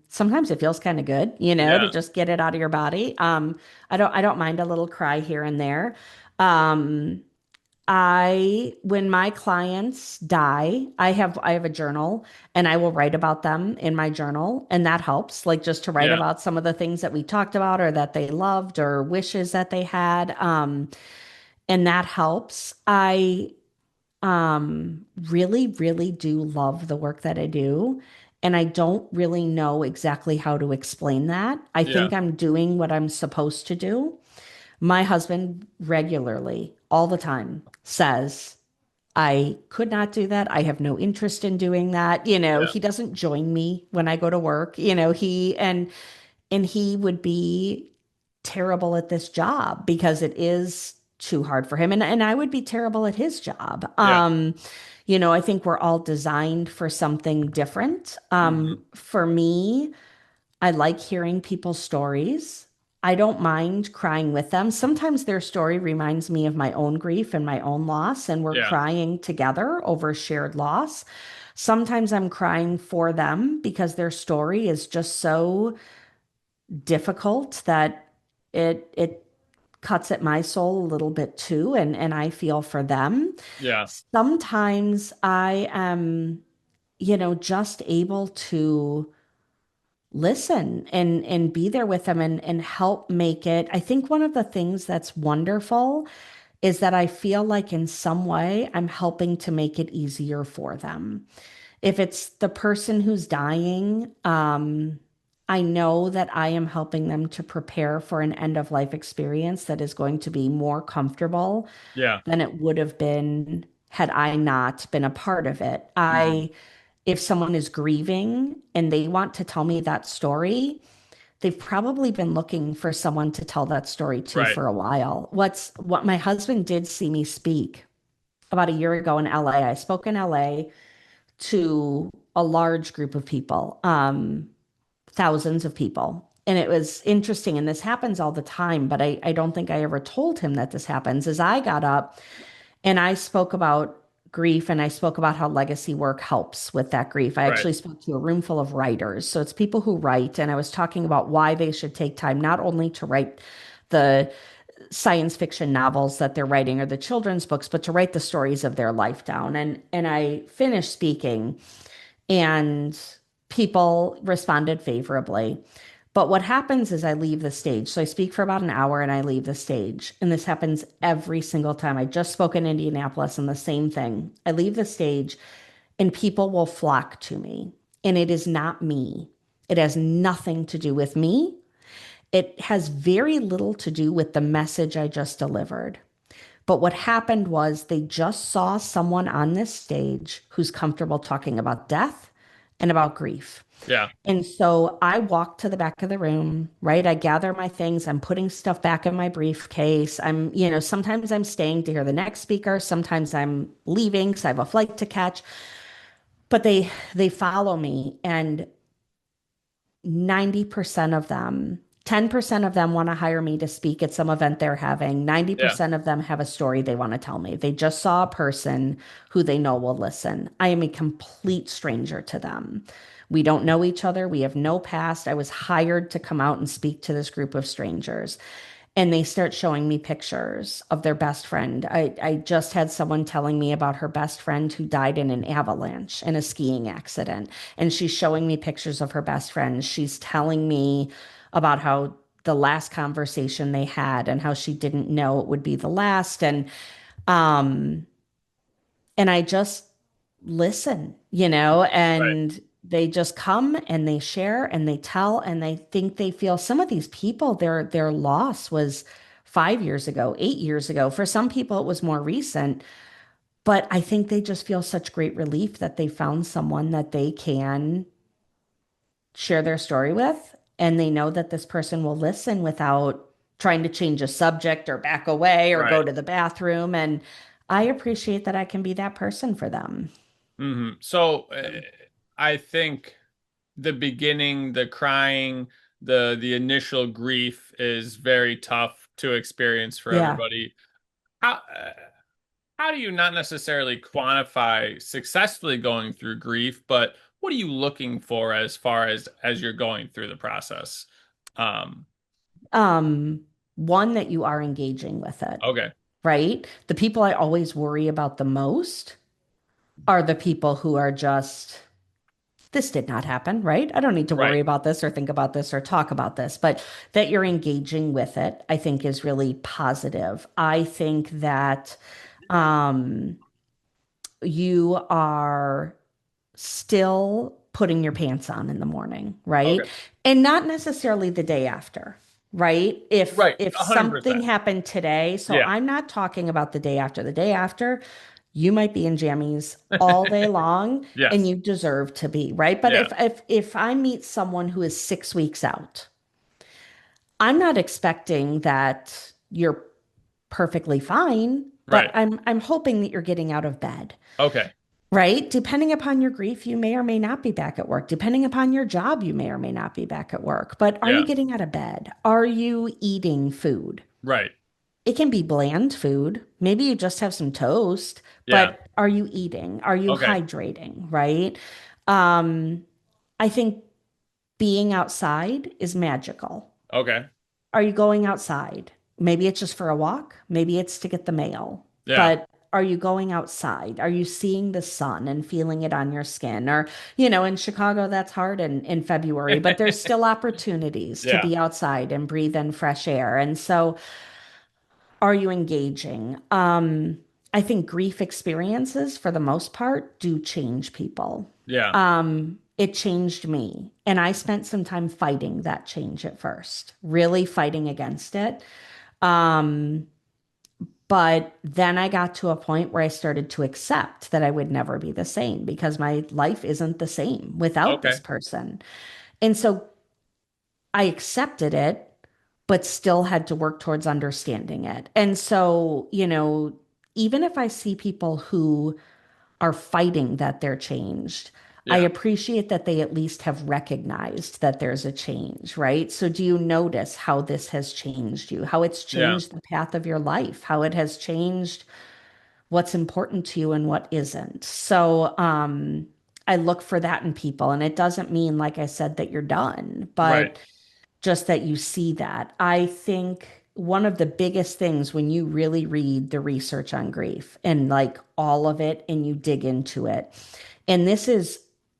Sometimes it feels kind of good, to Yeah. just get it out of your body. I don't mind a little cry here and there. Um, when my clients die, I have a journal and I will write about them in my journal, and that helps, like just to write Yeah. about some of the things that we talked about or that they loved or wishes that they had. And that helps. I really, really do love the work that I do. And I don't really know exactly how to explain that. I Yeah. think I'm doing what I'm supposed to do. My husband regularly, all the time, says, I could not do that. I have no interest in doing that. Yeah. He doesn't join me when I go to work. And he would be terrible at this job because it is too hard for him. And I would be terrible at his job. Yeah. I think we're all designed for something different. Hmm. For me, I like hearing people's stories. I don't mind crying with them. Sometimes their story reminds me of my own grief and my own loss, and we're Yeah. crying together over shared loss. Sometimes I'm crying for them because their story is just so difficult that it cuts at my soul a little bit too, and I feel for them. Yeah. Sometimes I am, just able to listen and be there with them and help make it. I think one of the things that's wonderful is that I feel like in some way I'm helping to make it easier for them. If it's the person who's dying, I know that I am helping them to prepare for an end of life experience that is going to be more comfortable Yeah. than it would have been had I not been a part of it. Hmm. If someone is grieving and they want to tell me that story, they've probably been looking for someone to tell that story to Right. for a while. What my husband did see me speak about a year ago in LA. I spoke in LA to a large group of people, thousands of people. And it was interesting. And this happens all the time, but I don't think I ever told him that this happens. As I got up and I spoke about grief and I spoke about how legacy work helps with that grief. I Right. actually spoke to a room full of writers. So it's people who write. And I was talking about why they should take time not only to write the science fiction novels that they're writing or the children's books, but to write the stories of their life down. And I finished speaking and people responded favorably. But what happens is I leave the stage. So I speak for about an hour and I leave the stage. And this happens every single time. I just spoke in Indianapolis and the same thing. I leave the stage and people will flock to me. And it is not me. It has nothing to do with me. It has very little to do with the message I just delivered. But what happened was they just saw someone on this stage who's comfortable talking about death and about grief. Yeah. And so I walk to the back of the room, right? I gather my things. I'm putting stuff back in my briefcase. Sometimes I'm staying to hear the next speaker. Sometimes I'm leaving because I have a flight to catch. But they follow me, and 90% of them 10% of them want to hire me to speak at some event they're having. Yeah. 90% of them have a story they want to tell me. They just saw a person who they know will listen. I am a complete stranger to them. We don't know each other. We have no past. I was hired to come out and speak to this group of strangers. And they start showing me pictures of their best friend. I just had someone telling me about her best friend who died in an avalanche in a skiing accident. And she's showing me pictures of her best friend. She's telling me about how the last conversation they had and how she didn't know it would be the last. Um, and I just listen, Right. and they just come and they share and they tell and they think they feel some of these people, their loss was 5 years ago, 8 years ago. For some people, it was more recent, but I think they just feel such great relief that they found someone that they can share their story with, and they know that this person will listen without trying to change a subject or back away or go Right. to the bathroom. And I appreciate that I can be that person for them. So I think the beginning, the crying, the initial grief is very tough to experience for Yeah. everybody. How do you not necessarily quantify successfully going through grief, but what are you looking for as far as you're going through the process? Um, Um, One, that you are engaging with it, okay. right? The people I always worry about the most are the people who are just, this did not happen, right? I don't need to Right. worry about this or think about this or talk about this, but that you're engaging with it, I think is really positive. I think that um, you are still putting your pants on in the morning, Okay. right? And not necessarily the day after, right? If Right. if something 100%. happened today, so Yeah. I'm not talking about the day after. The day after, you might be in jammies all day long and Yes. you deserve to be, right? But Yeah. if I meet someone who is 6 weeks out, I'm not expecting that you're perfectly fine, but Right. I'm hoping that you're getting out of bed. Okay. Right? Depending upon your grief, you may or may not be back at work. Depending upon your job, you may or may not be back at work. But are you Yeah. getting out of bed? Are you eating food? Right. It can be bland food. Maybe you just have some toast, Yeah. but are you eating? Are you Okay. hydrating? Right? Um, I think being outside is magical. Okay. Are you going outside? Maybe it's just for a walk. Maybe it's to get the mail. Yeah. But are you going outside? Are you seeing the sun and feeling it on your skin? Or, in Chicago, that's hard in February, but there's still opportunities to Yeah. be outside and breathe in fresh air. And so, are you engaging? I think grief experiences, for the most part, do change people. Yeah. It changed me. And I spent some time fighting that change at first, really fighting against it. Um, but then I got to a point where I started to accept that I would never be the same because my life isn't the same without this Okay. person. And so I accepted it, but still had to work towards understanding it. And so, even if I see people who are fighting that they're changed, I Yeah. appreciate that they at least have recognized that there's a change, right? So, do you notice how this has changed you, how it's Yeah. changed the path of your life, how it has changed what's important to you and what isn't? So, I look for that in people. And it doesn't mean, like I said, that you're done, Right. but just that you see that. I think one of the biggest things when you really read the research on grief and like all of it and you dig into it, and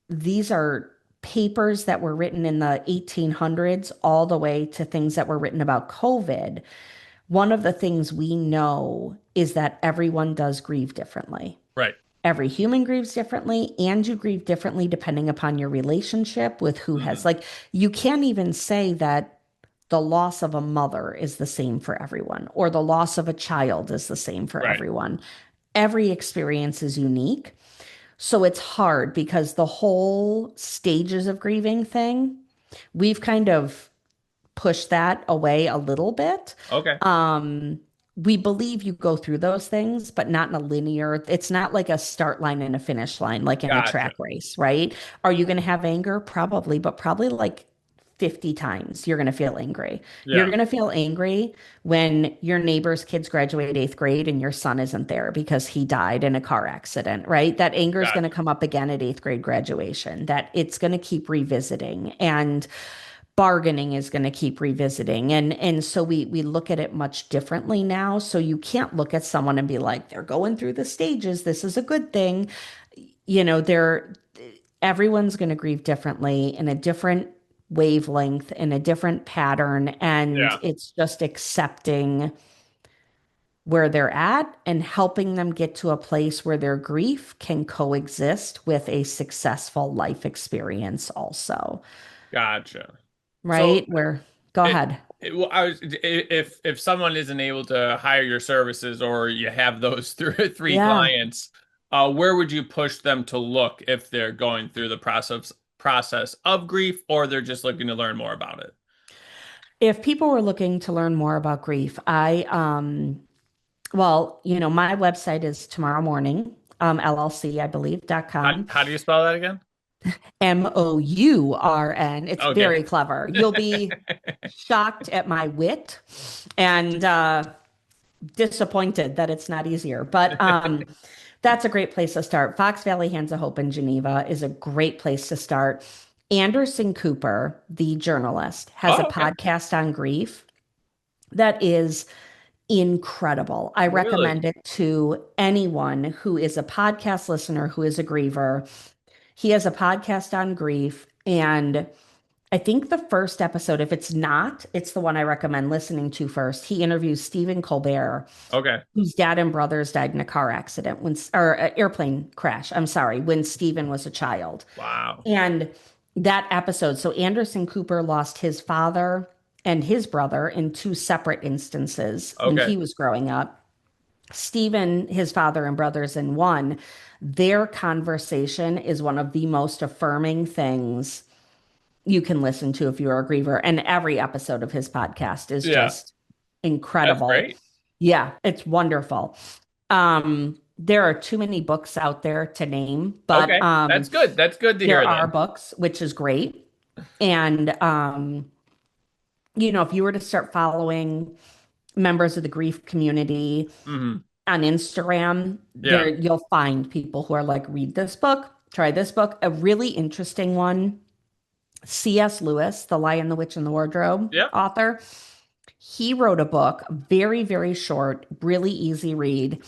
these are papers that were written in the 1800s all the way to things that were written about COVID. One of the things we know is that everyone does grieve differently. Right. Every human grieves differently, and you grieve differently depending upon your relationship with who has, Hmm. like, you can't even say that the loss of a mother is the same for everyone, or the loss of a child is the same for Right. everyone. Every experience is unique. So it's hard because the whole stages of grieving thing, we've kind of pushed that away a little bit. Okay. We believe you go through those things, but not in a linear, it's not like a start line and a finish line, like in a Gotcha. track race, right? Are you going to have anger? Probably, but probably like 50 times, you're going to feel angry. You're Yeah. going to feel angry when your neighbor's kids graduate eighth grade and your son isn't there because he died in a car accident, right? That anger is going to Gotcha. come up again at eighth grade graduation, that it's going to keep revisiting. And bargaining is going to keep revisiting, and so we look at it much differently now. So you can't look at someone and be like, they're going through the stages, this is a good thing. They're everyone's going to grieve differently in a different wavelength, in a different pattern, and Yeah. it's just accepting where they're at and helping them get to a place where their grief can coexist with a successful life experience also, Gotcha. So right? Where go it, ahead. well, if someone isn't able to hire your services or you have those three Yeah. clients, where would you push them to look if they're going through the process of grief or they're just looking to learn more about it? If people were looking to learn more about grief, well, my website is tomorrow morning, LLC, I believe, How .com. how do you spell that again? MOURN. It's Okay. very clever. You'll be shocked at my wit and disappointed that it's not easier. But that's a great place to start. Fox Valley Hands of Hope in Geneva is a great place to start. Anderson Cooper, the journalist, has a Oh, okay. podcast on grief that is incredible. I recommend Really? it to anyone who is a podcast listener, who is a griever. He has a podcast on grief. And I think the first episode, if it's not, it's the one I recommend listening to first. He interviews Stephen Colbert, Okay. whose dad and brothers died in a car accident or airplane crash. I'm sorry, when Stephen was a child. Wow. And that episode, so Anderson Cooper lost his father and his brother in two separate instances when Okay. he was growing up. Stephen, his father and brothers in one. Their conversation is one of the most affirming things you can listen to if you're a griever. And every episode of his podcast is Yeah, just that's incredible. great. Yeah, it's wonderful. There are too many books out there to name, but Okay. That's good. That's good to there hear are then. books, which is great. And if you were to start following members of the grief community Hmm. on Instagram, there Yeah. you'll find people who are like, read this book, try this book. A really interesting one, C.S. Lewis, The Lion, the Witch, and the Wardrobe Yep. author. He wrote a book, very, very short, really easy read.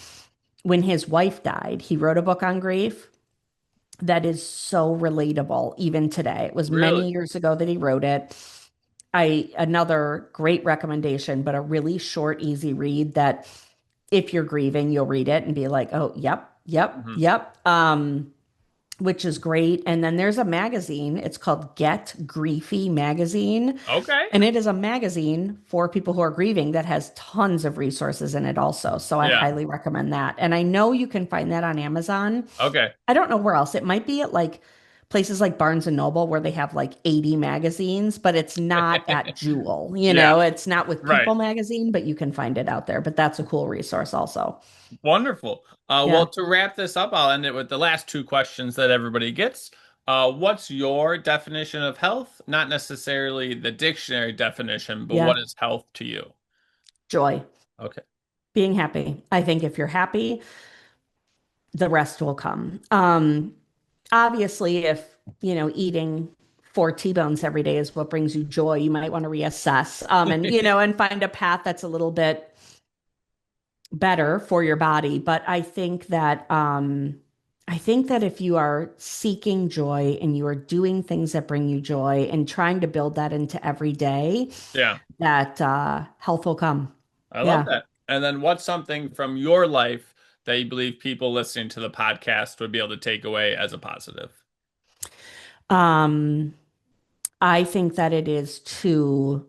When his wife died, he wrote a book on grief that is so relatable even today. It was Really. many years ago that he wrote it. Another great recommendation, but a really short, easy read that if you're grieving, you'll read it and be like, oh, yep, yep, Hmm. yep. Which is great. And then there's a magazine. It's called Get Griefy Magazine. Okay. And it is a magazine for people who are grieving that has tons of resources in it also. So I Yeah. highly recommend that. And I know you can find that on Amazon. Okay. I don't know where else. It might be at like places like Barnes and Noble where they have like 80 magazines, but it's not at Jewel. Yeah. It's not with Right. People magazine, but you can find it out there. But that's a cool resource also. Wonderful. Well, Yeah. to wrap this up, I'll end it with the last two questions that everybody gets. What's your definition of health? Not necessarily the dictionary definition, but what Yeah. is health to you? Joy, Okay. being happy. I think if you're happy, the rest will come. Obviously, if, eating four T-bones every day is what brings you joy, you might want to reassess, and find a path that's a little bit better for your body. But I think that if you are seeking joy and you are doing things that bring you joy and trying to build that into every day, Yeah, that health will come. I love Yeah. that. And then what's something from your life that you believe people listening to the podcast would be able to take away as a positive? Um, I think that it is to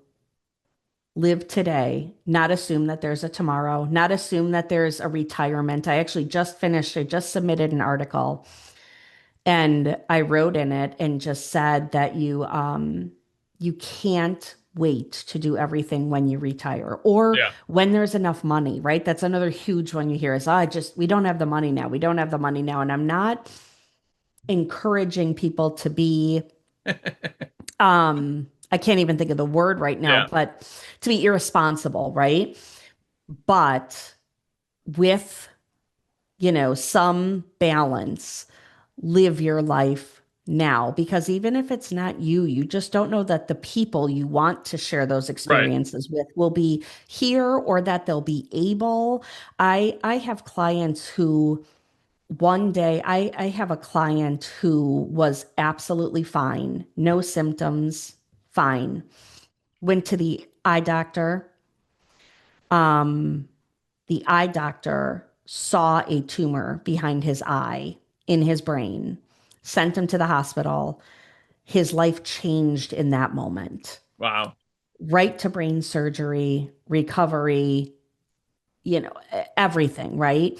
live today, not assume that there's a tomorrow, not assume that there's a retirement. I just submitted an article and I wrote in it and just said that you can't wait to do everything when you retire or Yeah. when there's enough money, right? That's another huge one you hear is, we don't have the money now. We don't have the money now. And I'm not encouraging people to be I can't even think of the word right now, Yeah. but to be irresponsible, right? But with, some balance, live your life now. Because even if it's not you, you just don't know that the people you want to share those Right. experiences with will be here or that they'll be able. I have clients who one day I have a client who was absolutely fine, no symptoms, fine. Went to the eye doctor. Um, the eye doctor saw a tumor behind his eye in his brain, sent him to the hospital. His life changed in that moment. Wow. Right to brain surgery, recovery, everything, right?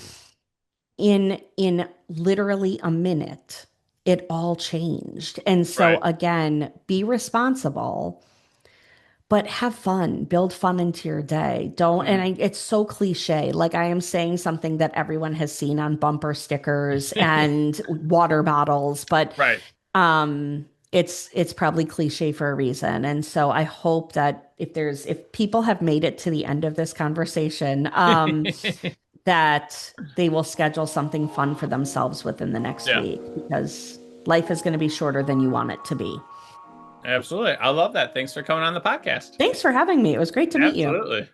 In literally a minute, it all changed. And so Right. again, be responsible, but have fun, build fun into your day. Don't, and Mhm. it's so cliche. Like I am saying something that everyone has seen on bumper stickers and water bottles, but Right. it's probably cliche for a reason. And so I hope that if people have made it to the end of this conversation, that they will schedule something fun for themselves within the next Yeah. week because life is going to be shorter than you want it to be. Absolutely. I love that. Thanks for coming on the podcast. Thanks for having me. It was great to meet you. Absolutely.